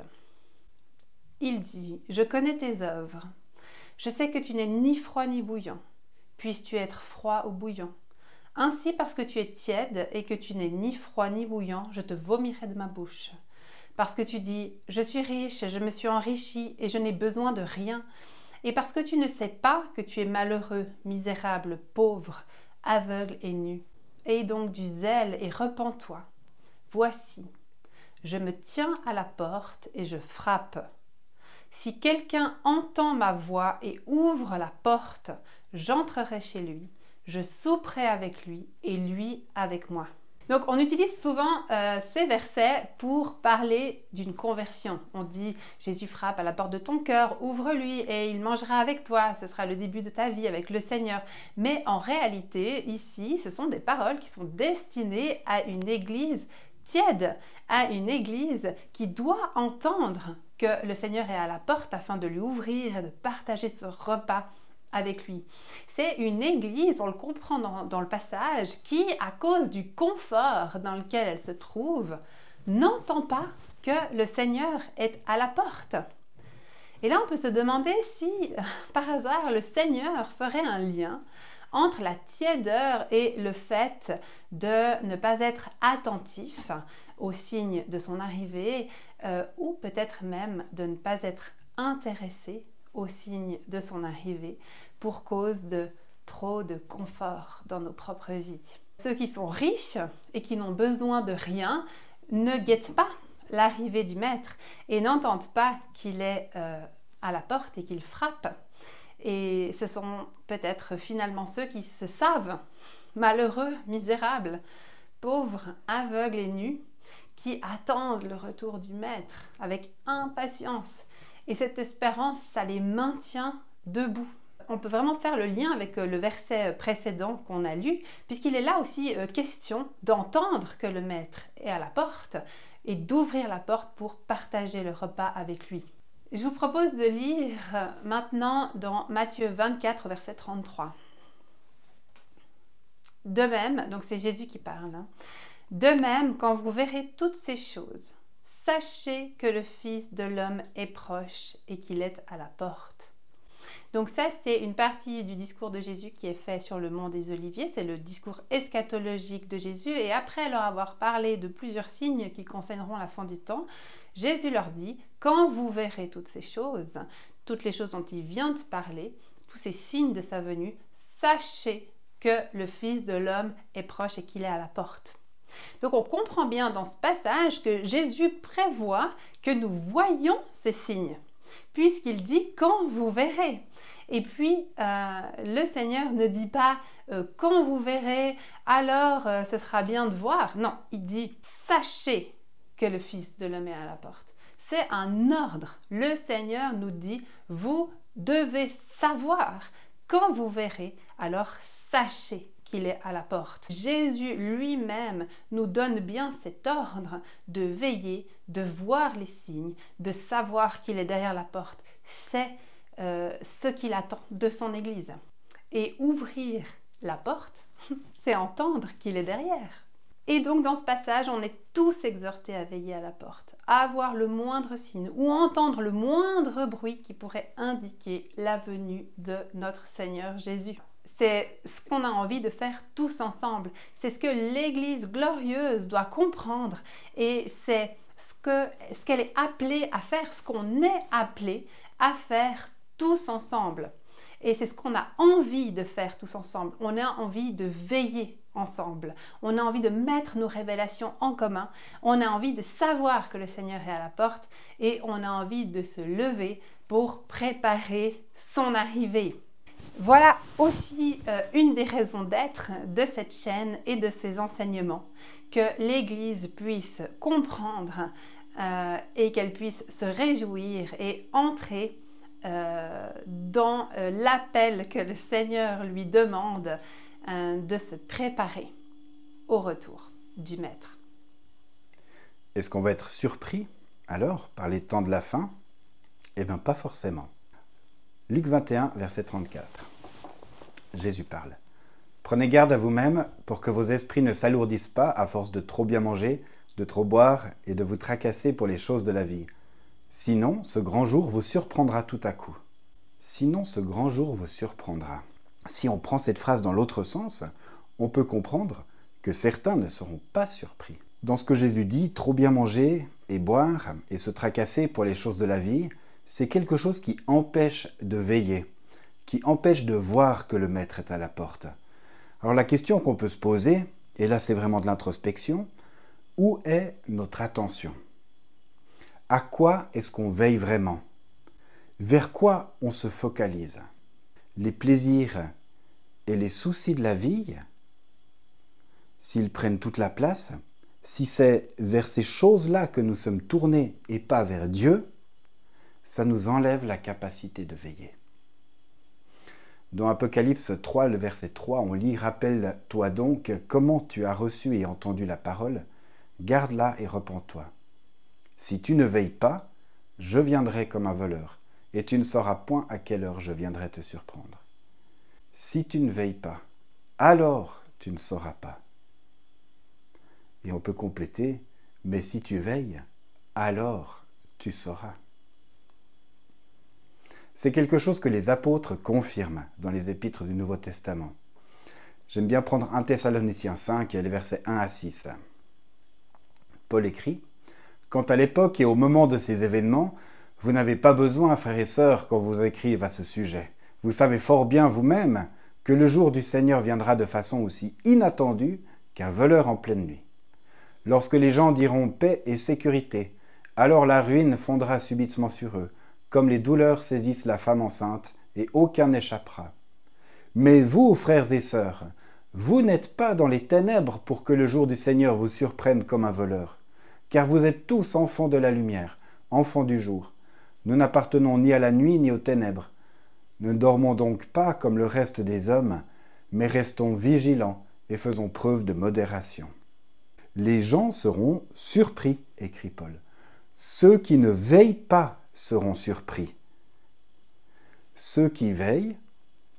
[SPEAKER 2] Il dit « Je connais tes œuvres. Je sais que tu n'es ni froid ni bouillant. Puisses-tu être froid ou bouillant. Ainsi, parce que tu es tiède et que tu n'es ni froid ni bouillant, je te vomirai de ma bouche. Parce que tu dis « Je suis riche, je me suis enrichi et je n'ai besoin de rien. » Et parce que tu ne sais pas que tu es malheureux, misérable, pauvre, aveugle et nu. Aie donc du zèle et repens-toi. Voici, je me tiens à la porte et je frappe. Si quelqu'un entend ma voix et ouvre la porte, j'entrerai chez lui, je souperai avec lui et lui avec moi. Donc on utilise souvent ces versets pour parler d'une conversion. On dit Jésus frappe à la porte de ton cœur, ouvre-lui et il mangera avec toi. Ce sera le début de ta vie avec le Seigneur. Mais en réalité, ici, ce sont des paroles qui sont destinées à une église tiède, à une église qui doit entendre que le Seigneur est à la porte afin de lui ouvrir et de partager ce repas avec lui. C'est une église, on le comprend dans le passage, qui, à cause du confort dans lequel elle se trouve, n'entend pas que le Seigneur est à la porte. Et là, on peut se demander si, par hasard, le Seigneur ferait un lien entre la tiédeur et le fait de ne pas être attentif aux signes de son arrivée, ou peut-être même de ne pas être intéressé aux signes de son arrivée pour cause de trop de confort dans nos propres vies. Ceux qui sont riches et qui n'ont besoin de rien ne guettent pas l'arrivée du Maître et n'entendent pas qu'il est à la porte et qu'il frappe. Et ce sont peut-être finalement ceux qui se savent malheureux, misérables, pauvres, aveugles et nus, qui attendent le retour du Maître avec impatience. Et cette espérance, ça les maintient debout. On peut vraiment faire le lien avec le verset précédent qu'on a lu, puisqu'il est là aussi question d'entendre que le Maître est à la porte et d'ouvrir la porte pour partager le repas avec lui. Je vous propose de lire maintenant dans Matthieu 24, verset 33. De même, donc c'est Jésus qui parle, hein, de même, quand vous verrez toutes ces choses, sachez que le Fils de l'homme est proche et qu'il est à la porte. Donc ça, c'est une partie du discours de Jésus qui est fait sur le mont des Oliviers. C'est le discours eschatologique de Jésus. Et après leur avoir parlé de plusieurs signes qui concerneront la fin du temps, Jésus leur dit, quand vous verrez toutes ces choses, toutes les choses dont il vient de parler, tous ces signes de sa venue, sachez que le Fils de l'homme est proche et qu'il est à la porte. Donc on comprend bien dans ce passage que Jésus prévoit que nous voyons ces signes, puisqu'il dit « quand vous verrez ». Et puis, le Seigneur ne dit pas « quand vous verrez, alors ce sera bien de voir ». Non, il dit « sachez que le Fils de l'homme est à la porte ». C'est un ordre. Le Seigneur nous dit « vous devez savoir, quand vous verrez, alors sachez ». Qu'il est à la porte. Jésus lui-même nous donne bien cet ordre de veiller, de voir les signes, de savoir qu'il est derrière la porte. C'est ce qu'il attend de son Église. Et ouvrir la porte, c'est entendre qu'il est derrière. Et donc dans ce passage, on est tous exhortés à veiller à la porte, à avoir le moindre signe ou entendre le moindre bruit qui pourrait indiquer la venue de notre Seigneur Jésus. C'est ce qu'on a envie de faire tous ensemble. C'est ce que l'Église glorieuse doit comprendre et c'est ce qu'elle est appelée à faire, ce qu'on est appelé à faire tous ensemble. Et c'est ce qu'on a envie de faire tous ensemble. On a envie de veiller ensemble. On a envie de mettre nos révélations en commun. On a envie de savoir que le Seigneur est à la porte et on a envie de se lever pour préparer son arrivée. Voilà aussi une des raisons d'être de cette chaîne et de ces enseignements, que l'Église puisse comprendre et qu'elle puisse se réjouir et entrer dans l'appel que le Seigneur lui demande de se préparer au retour du Maître.
[SPEAKER 1] Est-ce qu'on va être surpris alors par les temps de la fin? Eh bien, pas forcément. Luc 21, verset 34. Jésus parle. « Prenez garde à vous-même pour que vos esprits ne s'alourdissent pas à force de trop bien manger, de trop boire et de vous tracasser pour les choses de la vie. Sinon, ce grand jour vous surprendra tout à coup. » Sinon, ce grand jour vous surprendra. Si on prend cette phrase dans l'autre sens, on peut comprendre que certains ne seront pas surpris. Dans ce que Jésus dit, trop bien manger et boire et se tracasser pour les choses de la vie, c'est quelque chose qui empêche de veiller, qui empêche de voir que le Maître est à la porte. Alors la question qu'on peut se poser, et là c'est vraiment de l'introspection, où est notre attention? À quoi est-ce qu'on veille vraiment? Vers quoi on se focalise? Les plaisirs et les soucis de la vie, s'ils prennent toute la place, si c'est vers ces choses-là que nous sommes tournés et pas vers Dieu, ça nous enlève la capacité de veiller. Dans Apocalypse 3, le verset 3, on lit « Rappelle-toi donc comment tu as reçu et entendu la parole, garde-la et repens-toi. Si tu ne veilles pas, je viendrai comme un voleur, et tu ne sauras point à quelle heure je viendrai te surprendre. Si tu ne veilles pas, alors tu ne sauras pas. » Et on peut compléter « Mais si tu veilles, alors tu sauras. » C'est quelque chose que les apôtres confirment dans les épîtres du Nouveau Testament. J'aime bien prendre 1 Thessaloniciens 5 et les versets 1 à 6. Paul écrit « Quant à l'époque et au moment de ces événements, vous n'avez pas besoin, frères et sœurs, qu'on vous écrive à ce sujet. Vous savez fort bien vous-même que le jour du Seigneur viendra de façon aussi inattendue qu'un voleur en pleine nuit. Lorsque les gens diront paix et sécurité, alors la ruine fondra subitement sur eux, comme les douleurs saisissent la femme enceinte, et aucun n'échappera. Mais vous, frères et sœurs, vous n'êtes pas dans les ténèbres pour que le jour du Seigneur vous surprenne comme un voleur, car vous êtes tous enfants de la lumière, enfants du jour. Nous n'appartenons ni à la nuit ni aux ténèbres. Ne dormons donc pas comme le reste des hommes, mais restons vigilants et faisons preuve de modération. Les gens seront surpris, écrit Paul. Ceux qui ne veillent pas seront surpris. Ceux qui veillent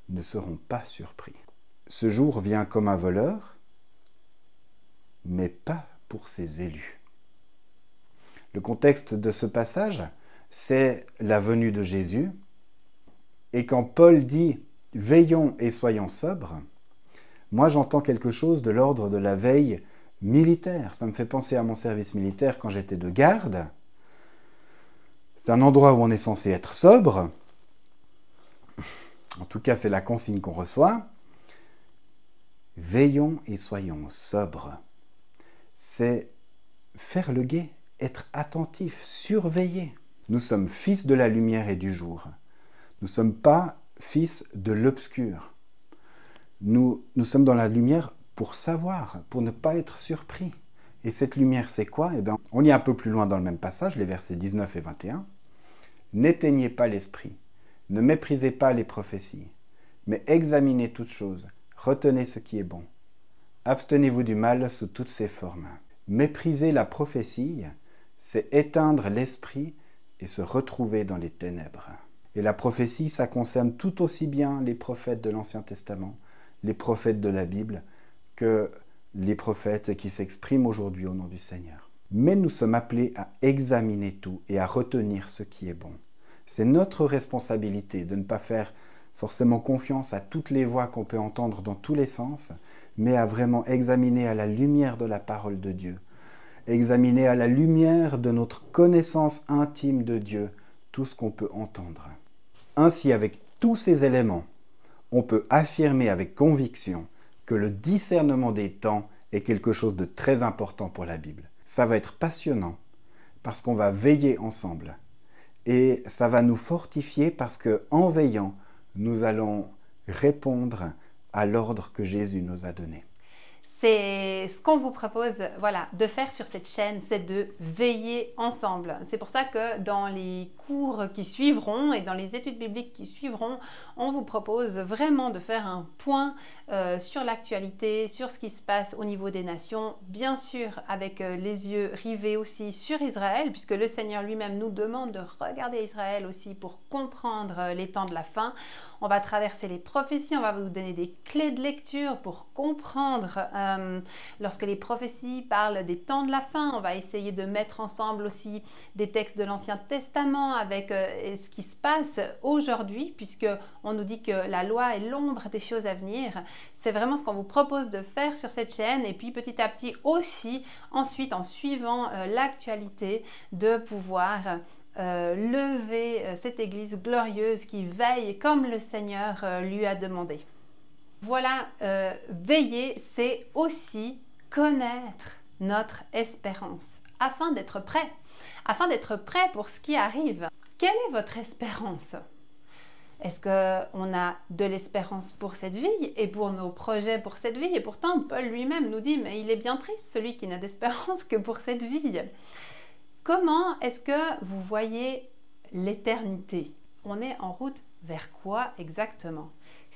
[SPEAKER 1] ne seront pas surpris. Ce jour vient comme un voleur, mais pas pour ses élus. Le contexte de ce passage, c'est la venue de Jésus. Et quand Paul dit « Veillons et soyons sobres », moi j'entends quelque chose de l'ordre de la veille militaire. Ça me fait penser à mon service militaire quand j'étais de garde. C'est un endroit où on est censé être sobre. En tout cas, c'est la consigne qu'on reçoit. Veillons et soyons sobres. C'est faire le guet, être attentif, surveiller. Nous sommes fils de la lumière et du jour. Nous ne sommes pas fils de l'obscur. Nous sommes dans la lumière pour savoir, pour ne pas être surpris. Et cette lumière, c'est quoi? Eh bien, on lit un peu plus loin dans le même passage, les versets 19 et 21. « N'éteignez pas l'esprit, ne méprisez pas les prophéties, mais examinez toutes choses, retenez ce qui est bon. Abstenez-vous du mal sous toutes ses formes. Mépriser la prophétie, c'est éteindre l'esprit et se retrouver dans les ténèbres. » Et la prophétie, ça concerne tout aussi bien les prophètes de l'Ancien Testament, les prophètes de la Bible, que les prophètes qui s'expriment aujourd'hui au nom du Seigneur. Mais nous sommes appelés à examiner tout et à retenir ce qui est bon. C'est notre responsabilité de ne pas faire forcément confiance à toutes les voix qu'on peut entendre dans tous les sens, mais à vraiment examiner à la lumière de la parole de Dieu, examiner à la lumière de notre connaissance intime de Dieu tout ce qu'on peut entendre. Ainsi, avec tous ces éléments, on peut affirmer avec conviction que le discernement des temps est quelque chose de très important pour la Bible. Ça va être passionnant parce qu'on va veiller ensemble et ça va nous fortifier parce qu'en veillant, nous allons répondre à l'ordre que Jésus nous a donné.
[SPEAKER 2] C'est ce qu'on vous propose voilà, de faire sur cette chaîne, c'est de veiller ensemble. C'est pour ça que dans les cours qui suivront et dans les études bibliques qui suivront, on vous propose vraiment de faire un point sur l'actualité, sur ce qui se passe au niveau des nations, bien sûr avec les yeux rivés aussi sur Israël, puisque le Seigneur lui-même nous demande de regarder Israël aussi pour comprendre les temps de la fin. On va traverser les prophéties, on va vous donner des clés de lecture pour comprendre lorsque les prophéties parlent des temps de la fin. On va essayer de mettre ensemble aussi des textes de l'Ancien Testament avec ce qui se passe aujourd'hui, puisque on nous dit que la loi est l'ombre des choses à venir. C'est vraiment ce qu'on vous propose de faire sur cette chaîne, et puis petit à petit aussi, ensuite en suivant l'actualité, de pouvoir lever cette église glorieuse qui veille comme le Seigneur lui a demandé. Voilà, veiller, c'est aussi connaître notre espérance, afin d'être prêt pour ce qui arrive. Quelle est votre espérance? Est-ce qu'on a de l'espérance pour cette vie et pour nos projets pour cette vie? Et pourtant, Paul lui-même nous dit, mais il est bien triste celui qui n'a d'espérance que pour cette vie. Comment est-ce que vous voyez l'éternité? On est en route vers quoi exactement?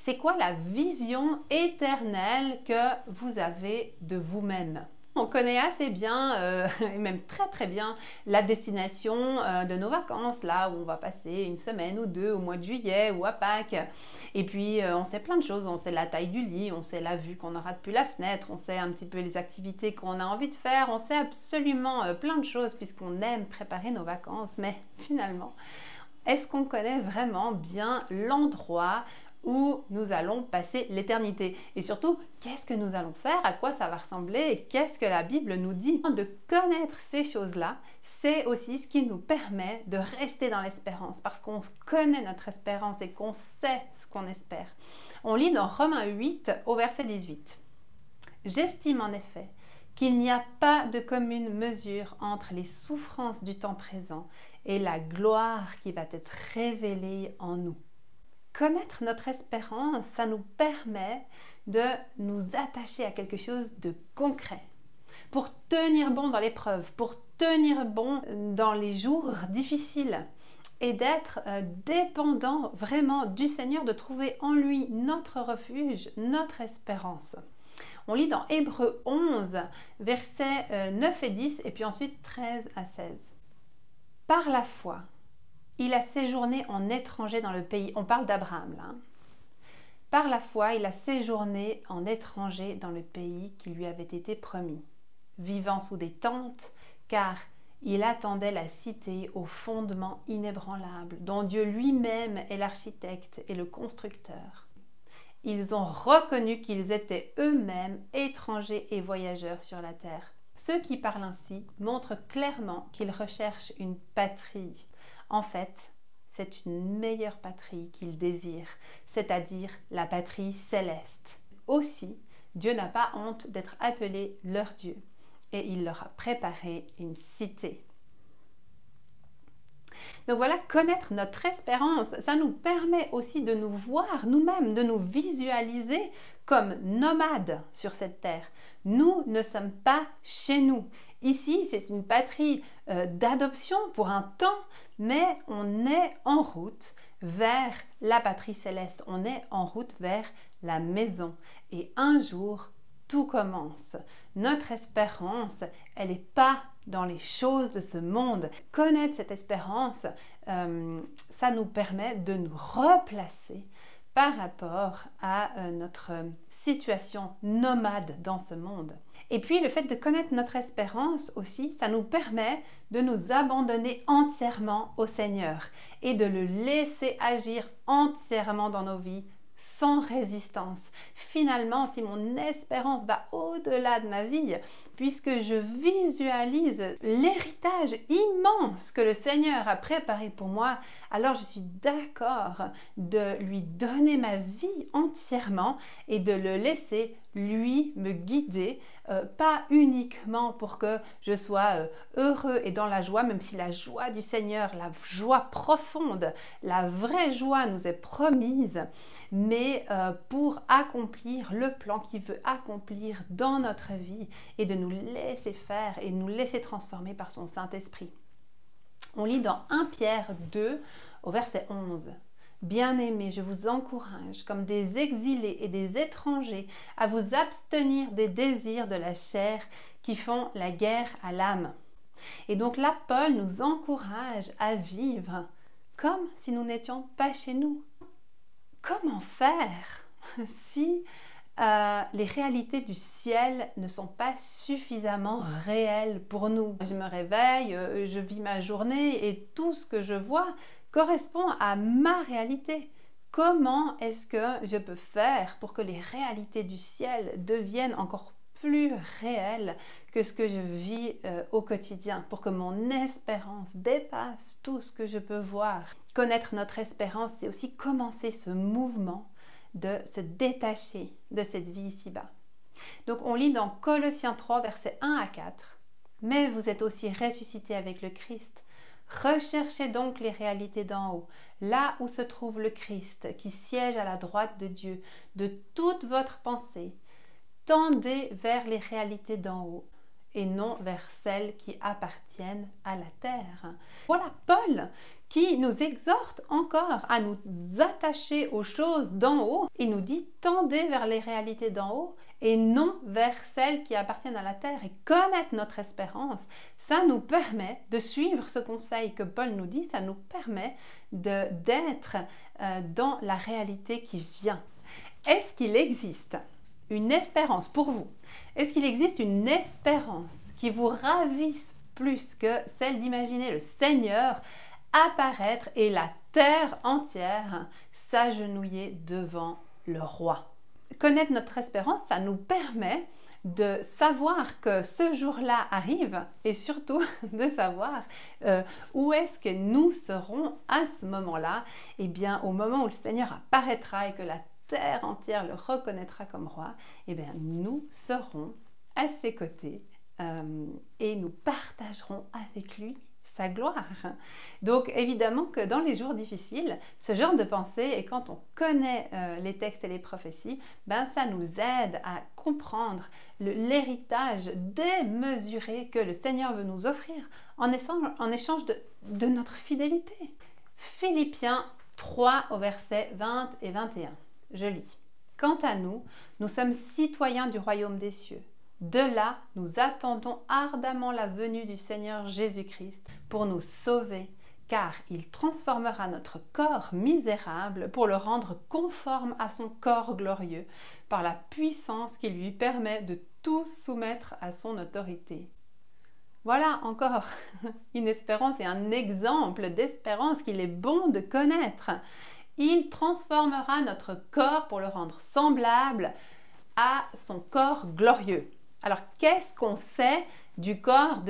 [SPEAKER 2] C'est quoi la vision éternelle que vous avez de vous-même? On connaît assez bien, et même très très bien, la destination de nos vacances, là où on va passer une semaine ou deux au mois de juillet ou à Pâques. Et puis on sait plein de choses, on sait la taille du lit, on sait la vue qu'on aura depuis la fenêtre, on sait un petit peu les activités qu'on a envie de faire, on sait absolument plein de choses puisqu'on aime préparer nos vacances. Mais finalement, est-ce qu'on connaît vraiment bien l'endroit où nous allons passer l'éternité? Et surtout, qu'est-ce que nous allons faire? À quoi ça va ressembler? Et qu'est-ce que la Bible nous dit? De connaître ces choses-là, c'est aussi ce qui nous permet de rester dans l'espérance, parce qu'on connaît notre espérance et qu'on sait ce qu'on espère. On lit dans Romains 8 au verset 18. « J'estime en effet qu'il n'y a pas de commune mesure entre les souffrances du temps présent et la gloire qui va être révélée en nous. » Connaître notre espérance, ça nous permet de nous attacher à quelque chose de concret. Pour tenir bon dans l'épreuve, pour tenir bon dans les jours difficiles et d'être dépendant vraiment du Seigneur, de trouver en lui notre refuge, notre espérance. On lit dans Hébreux 11, versets 9 et 10 et puis ensuite 13 à 16. Par la foi, il a séjourné en étranger dans le pays. On parle d'Abraham là. Par la foi, il a séjourné en étranger dans le pays qui lui avait été promis, vivant sous des tentes, car il attendait la cité aux fondements inébranlables, dont Dieu lui-même est l'architecte et le constructeur. Ils ont reconnu qu'ils étaient eux-mêmes étrangers et voyageurs sur la terre. Ceux qui parlent ainsi montrent clairement qu'ils recherchent une patrie. En fait, c'est une meilleure patrie qu'ils désirent, c'est-à-dire la patrie céleste. Aussi, Dieu n'a pas honte d'être appelé leur Dieu, et il leur a préparé une cité. Donc voilà, connaître notre espérance, ça nous permet aussi de nous voir nous-mêmes, de nous visualiser comme nomades sur cette terre. Nous ne sommes pas chez nous. Ici, c'est une patrie d'adoption pour un temps, mais on est en route vers la patrie céleste. On est en route vers la maison. Et un jour, tout commence. Notre espérance, elle n'est pas dans les choses de ce monde. Connaître cette espérance, ça nous permet de nous replacer par rapport à notre situation nomade dans ce monde. Et puis le fait de connaître notre espérance aussi, ça nous permet de nous abandonner entièrement au Seigneur et de le laisser agir entièrement dans nos vies sans résistance. Finalement, si mon espérance va au-delà de ma vie, puisque je visualise l'héritage immense que le Seigneur a préparé pour moi, alors je suis d'accord de lui donner ma vie entièrement et de le laisser lui, me guider, pas uniquement pour que je sois heureux et dans la joie, même si la joie du Seigneur, la joie profonde, la vraie joie nous est promise, mais pour accomplir le plan qu'il veut accomplir dans notre vie et de nous laisser faire et nous laisser transformer par son Saint-Esprit. On lit dans 1 Pierre 2 au verset 11. Bien-aimés, je vous encourage, comme des exilés et des étrangers, à vous abstenir des désirs de la chair qui font la guerre à l'âme. Et donc là, Paul nous encourage à vivre comme si nous n'étions pas chez nous. Comment faire si les réalités du ciel ne sont pas suffisamment réelles pour nous? Je me réveille, je vis ma journée et tout ce que je vois correspond à ma réalité. Comment est-ce que je peux faire pour que les réalités du ciel deviennent encore plus réelles que ce que je vis au quotidien, pour que mon espérance dépasse tout ce que je peux voir? Connaître notre espérance, c'est aussi commencer ce mouvement de se détacher de cette vie ici-bas. Donc on lit dans Colossiens 3, versets 1 à 4. « Mais vous êtes aussi ressuscités avec le Christ. Recherchez donc les réalités d'en haut, là où se trouve le Christ, qui siège à la droite de Dieu. De toute votre pensée, tendez vers les réalités d'en haut, et non vers celles qui appartiennent à la terre. » Voilà Paul qui nous exhorte encore à nous attacher aux choses d'en haut. Il nous dit « tendez vers les réalités d'en haut et non vers celles qui appartiennent à la terre. » Et connaître notre espérance, ça nous permet de suivre ce conseil que Paul nous dit, ça nous permet d'être dans la réalité qui vient. Est-ce qu'il existe une espérance pour vous? Est-ce qu'il existe une espérance qui vous ravisse plus que celle d'imaginer le Seigneur apparaître et la terre entière s'agenouiller devant le roi? Connaître notre espérance, ça nous permet de savoir que ce jour-là arrive et surtout de savoir où est-ce que nous serons à ce moment-là. Eh bien, au moment où le Seigneur apparaîtra et que la terre entière le reconnaîtra comme roi, eh bien, nous serons à ses côtés et nous partagerons avec lui sa gloire. Donc évidemment que dans les jours difficiles, ce genre de pensée, et quand on connaît les textes et les prophéties, ben ça nous aide à comprendre l'héritage démesuré que le Seigneur veut nous offrir en échange de notre fidélité. Philippiens 3 au verset 20 et 21. Je lis. « Quant à nous, nous sommes citoyens du royaume des cieux. De là, nous attendons ardemment la venue du Seigneur Jésus-Christ pour nous sauver, car il transformera notre corps misérable pour le rendre conforme à son corps glorieux, par la puissance qui lui permet de tout soumettre à son autorité. » Voilà encore une espérance et un exemple d'espérance qu'il est bon de connaître. Il transformera notre corps pour le rendre semblable à son corps glorieux. Alors, qu'est-ce qu'on sait du corps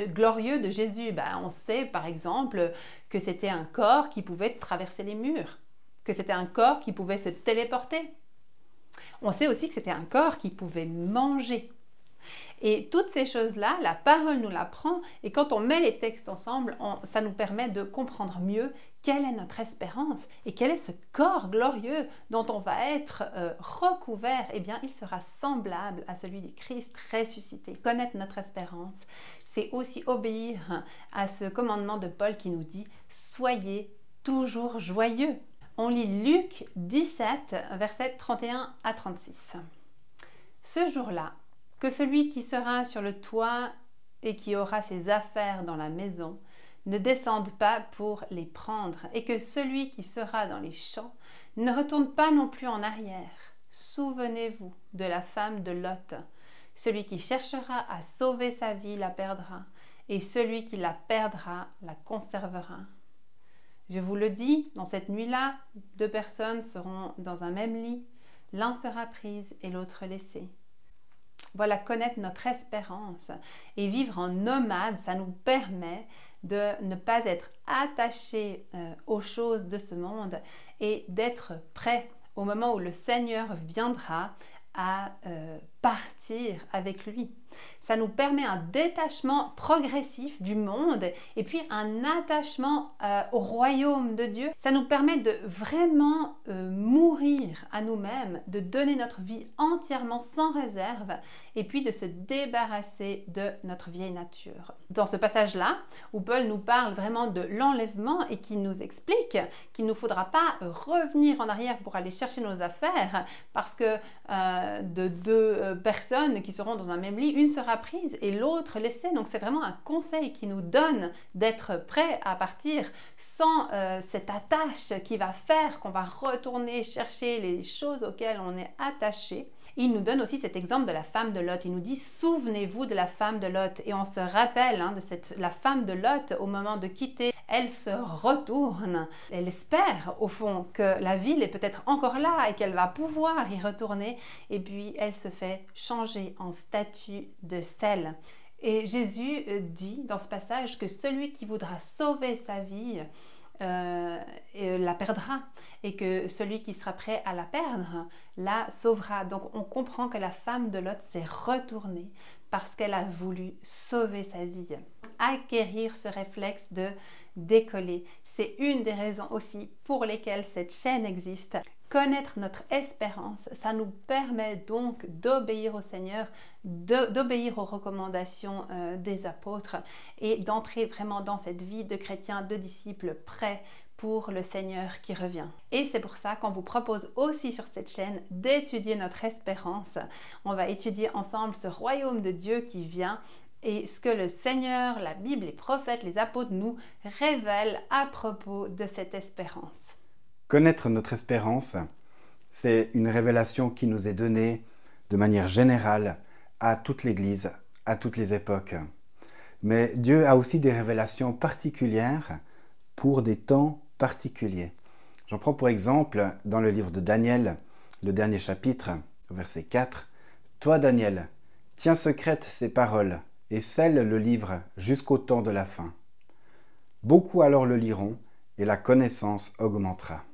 [SPEAKER 2] glorieux de Jésus? On sait par exemple que c'était un corps qui pouvait traverser les murs, que c'était un corps qui pouvait se téléporter. On sait aussi que c'était un corps qui pouvait manger. Et toutes ces choses-là, la parole nous l'apprend, et quand on met les textes ensemble, ça nous permet de comprendre mieux quelle est notre espérance et quel est ce corps glorieux dont on va être recouvert. Eh bien, il sera semblable à celui du Christ ressuscité. Connaître notre espérance, c'est aussi obéir à ce commandement de Paul qui nous dit « Soyez toujours joyeux ». On lit Luc 17, versets 31 à 36. « Ce jour-là, que celui qui sera sur le toit et qui aura ses affaires dans la maison ne descende pas pour les prendre, et que celui qui sera dans les champs ne retourne pas non plus en arrière. Souvenez-vous de la femme de Lot. Celui qui cherchera à sauver sa vie la perdra, et celui qui la perdra la conservera. Je vous le dis, dans cette nuit-là, 2 personnes seront dans un même lit, l'un sera pris et l'autre laissé. » Voilà, connaître notre espérance et vivre en nomade, ça nous permet de ne pas être attaché aux choses de ce monde et d'être prêt au moment où le Seigneur viendra à partir avec lui. Ça nous permet un détachement progressif du monde et puis un attachement au royaume de Dieu. Ça nous permet de vraiment mourir à nous-mêmes, de donner notre vie entièrement sans réserve et puis de se débarrasser de notre vieille nature. Dans ce passage-là, où Paul nous parle vraiment de l'enlèvement et qui nous explique qu'il ne nous faudra pas revenir en arrière pour aller chercher nos affaires parce que de deux personnes qui seront dans un même lit, une sera prise et l'autre laissée. Donc c'est vraiment un conseil qui nous donne d'être prêt à partir sans cette attache qui va faire qu'on va retourner chercher les choses auxquelles on est attaché. Il nous donne aussi cet exemple de la femme de Lot. Il nous dit « Souvenez-vous de la femme de Lot ». Et on se rappelle de la femme de Lot au moment de quitter. Elle se retourne. Elle espère au fond que la ville est peut-être encore là et qu'elle va pouvoir y retourner. Et puis elle se fait changer en statue de sel. Et Jésus dit dans ce passage que celui qui voudra sauver sa vie la perdra et que celui qui sera prêt à la perdre la sauvera. Donc on comprend que la femme de Lot s'est retournée parce qu'elle a voulu sauver sa vie. Acquérir ce réflexe de décoller, c'est une des raisons aussi pour lesquelles cette chaîne existe. Connaître notre espérance, ça nous permet donc d'obéir au Seigneur, d'obéir aux recommandations des apôtres et d'entrer vraiment dans cette vie de chrétien, de disciple prêt pour le Seigneur qui revient. Et c'est pour ça qu'on vous propose aussi sur cette chaîne d'étudier notre espérance. On va étudier ensemble ce royaume de Dieu qui vient et ce que le Seigneur, la Bible, les prophètes, les apôtres nous révèlent à propos de cette espérance.
[SPEAKER 1] Connaître notre espérance, c'est une révélation qui nous est donnée de manière générale à toute l'Église, à toutes les époques. Mais Dieu a aussi des révélations particulières pour des temps particuliers. J'en prends pour exemple dans le livre de Daniel, le dernier chapitre, verset 4. « Toi, Daniel, tiens secrètes ces paroles et scelle le livre jusqu'au temps de la fin. Beaucoup alors le liront et la connaissance augmentera. »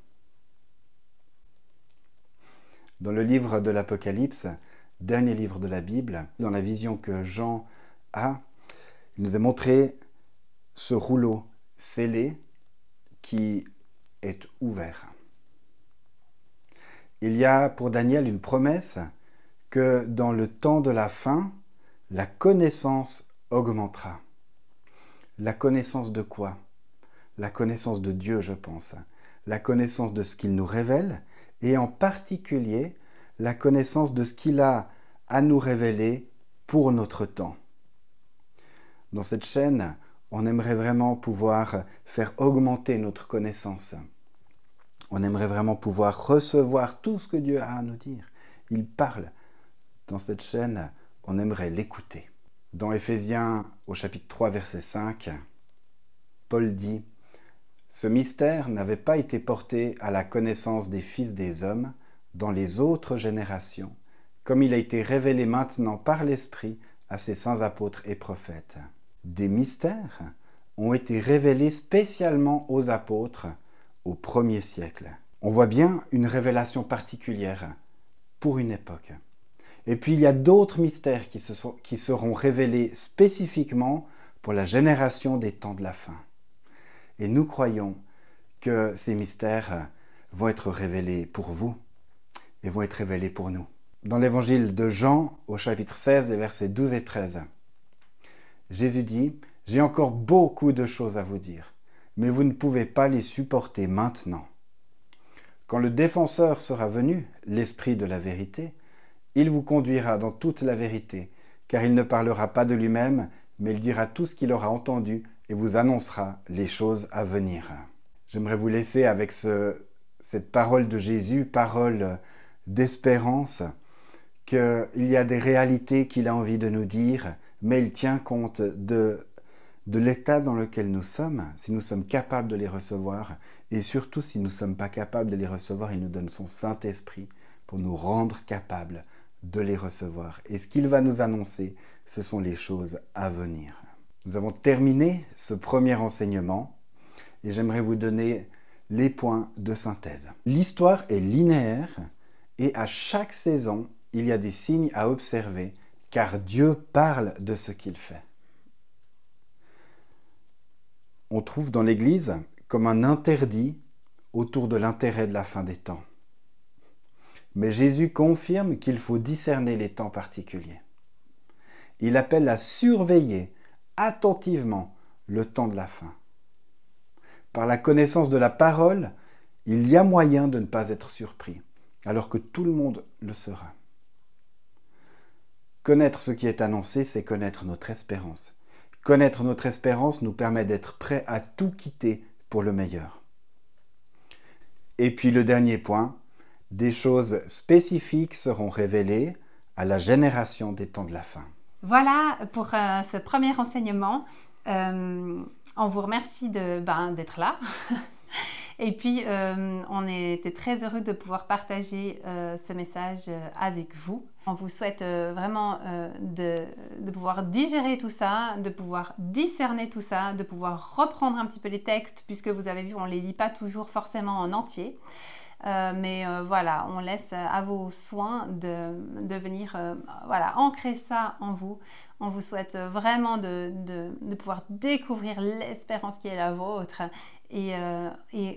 [SPEAKER 1] Dans le livre de l'Apocalypse, dernier livre de la Bible, dans la vision que Jean a, il nous a montré ce rouleau scellé qui est ouvert. Il y a pour Daniel une promesse que dans le temps de la fin, la connaissance augmentera. La connaissance de quoi? La connaissance de Dieu, je pense. La connaissance de ce qu'il nous révèle et en particulier la connaissance de ce qu'il a à nous révéler pour notre temps. Dans cette chaîne, on aimerait vraiment pouvoir faire augmenter notre connaissance. On aimerait vraiment pouvoir recevoir tout ce que Dieu a à nous dire. Il parle. Dans cette chaîne, on aimerait l'écouter. Dans Éphésiens, au chapitre 3, verset 5, Paul dit « Ce mystère n'avait pas été porté à la connaissance des fils des hommes dans les autres générations, comme il a été révélé maintenant par l'Esprit à ses saints apôtres et prophètes. » Des mystères ont été révélés spécialement aux apôtres au 1er siècle. On voit bien une révélation particulière pour une époque. Et puis il y a d'autres mystères qui seront révélés spécifiquement pour la génération des temps de la fin. Et nous croyons que ces mystères vont être révélés pour vous et vont être révélés pour nous. Dans l'évangile de Jean, au chapitre 16, les versets 12 et 13, Jésus dit « J'ai encore beaucoup de choses à vous dire, mais vous ne pouvez pas les supporter maintenant. Quand le défenseur sera venu, l'Esprit de la vérité, il vous conduira dans toute la vérité, car il ne parlera pas de lui-même, mais il dira tout ce qu'il aura entendu et vous annoncera les choses à venir. » J'aimerais vous laisser avec cette parole de Jésus, parole d'espérance, qu'il y a des réalités qu'il a envie de nous dire, mais il tient compte de l'état dans lequel nous sommes, si nous sommes capables de les recevoir, et surtout si nous ne sommes pas capables de les recevoir, il nous donne son Saint-Esprit pour nous rendre capables de les recevoir. Et ce qu'il va nous annoncer, ce sont les choses à venir. Nous avons terminé ce premier enseignement et j'aimerais vous donner les points de synthèse. L'histoire est linéaire et à chaque saison, il y a des signes à observer, car Dieu parle de ce qu'il fait. On trouve dans l'Église comme un interdit autour de l'intérêt de la fin des temps. Mais Jésus confirme qu'il faut discerner les temps particuliers. Il appelle à surveiller attentivement le temps de la fin. Par la connaissance de la parole, il y a moyen de ne pas être surpris, alors que tout le monde le sera. Connaître ce qui est annoncé, c'est connaître notre espérance. Connaître notre espérance nous permet d'être prêts à tout quitter pour le meilleur. Et puis le dernier point, des choses spécifiques seront révélées à la génération des temps de la fin.
[SPEAKER 2] Voilà pour ce premier enseignement. On vous remercie d'être là. Et puis, on était très heureux de pouvoir partager ce message avec vous. On vous souhaite vraiment de pouvoir digérer tout ça, de pouvoir discerner tout ça, de pouvoir reprendre un petit peu les textes, puisque vous avez vu, on ne les lit pas toujours forcément en entier. Mais voilà, on laisse à vos soins de venir ancrer ça en vous. On vous souhaite vraiment de pouvoir découvrir l'espérance qui est la vôtre. Et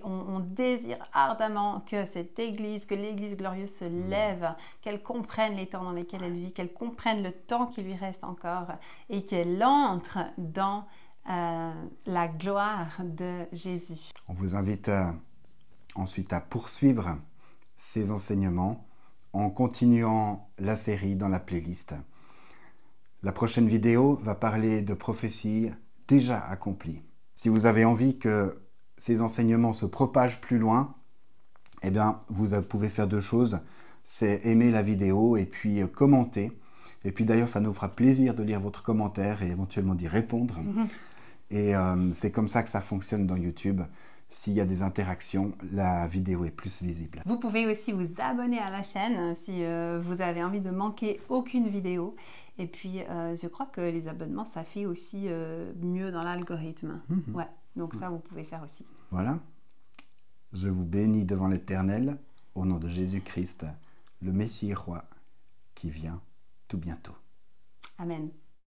[SPEAKER 2] on désire ardemment que cette Église, que l'Église glorieuse se lève, qu'elle comprenne les temps dans lesquels elle vit, qu'elle comprenne le temps qui lui reste encore et qu'elle entre dans la gloire de Jésus.
[SPEAKER 1] On vous invite ensuite à poursuivre ces enseignements en continuant la série dans la playlist. La prochaine vidéo va parler de prophéties déjà accomplies. Si vous avez envie que ces enseignements se propagent plus loin, eh bien, vous pouvez faire deux choses. C'est aimer la vidéo et puis commenter. Et puis d'ailleurs, ça nous fera plaisir de lire votre commentaire et éventuellement d'y répondre. Et c'est comme ça que ça fonctionne dans YouTube. S'il y a des interactions, la vidéo est plus visible.
[SPEAKER 2] Vous pouvez aussi vous abonner à la chaîne si vous avez envie de manquer aucune vidéo. Et puis, je crois que les abonnements, ça fait aussi mieux dans l'algorithme. Ouais, donc ça, vous pouvez faire aussi.
[SPEAKER 1] Voilà. Je vous bénis devant l'Éternel, au nom de Jésus-Christ, le Messie roi, qui vient tout bientôt.
[SPEAKER 2] Amen.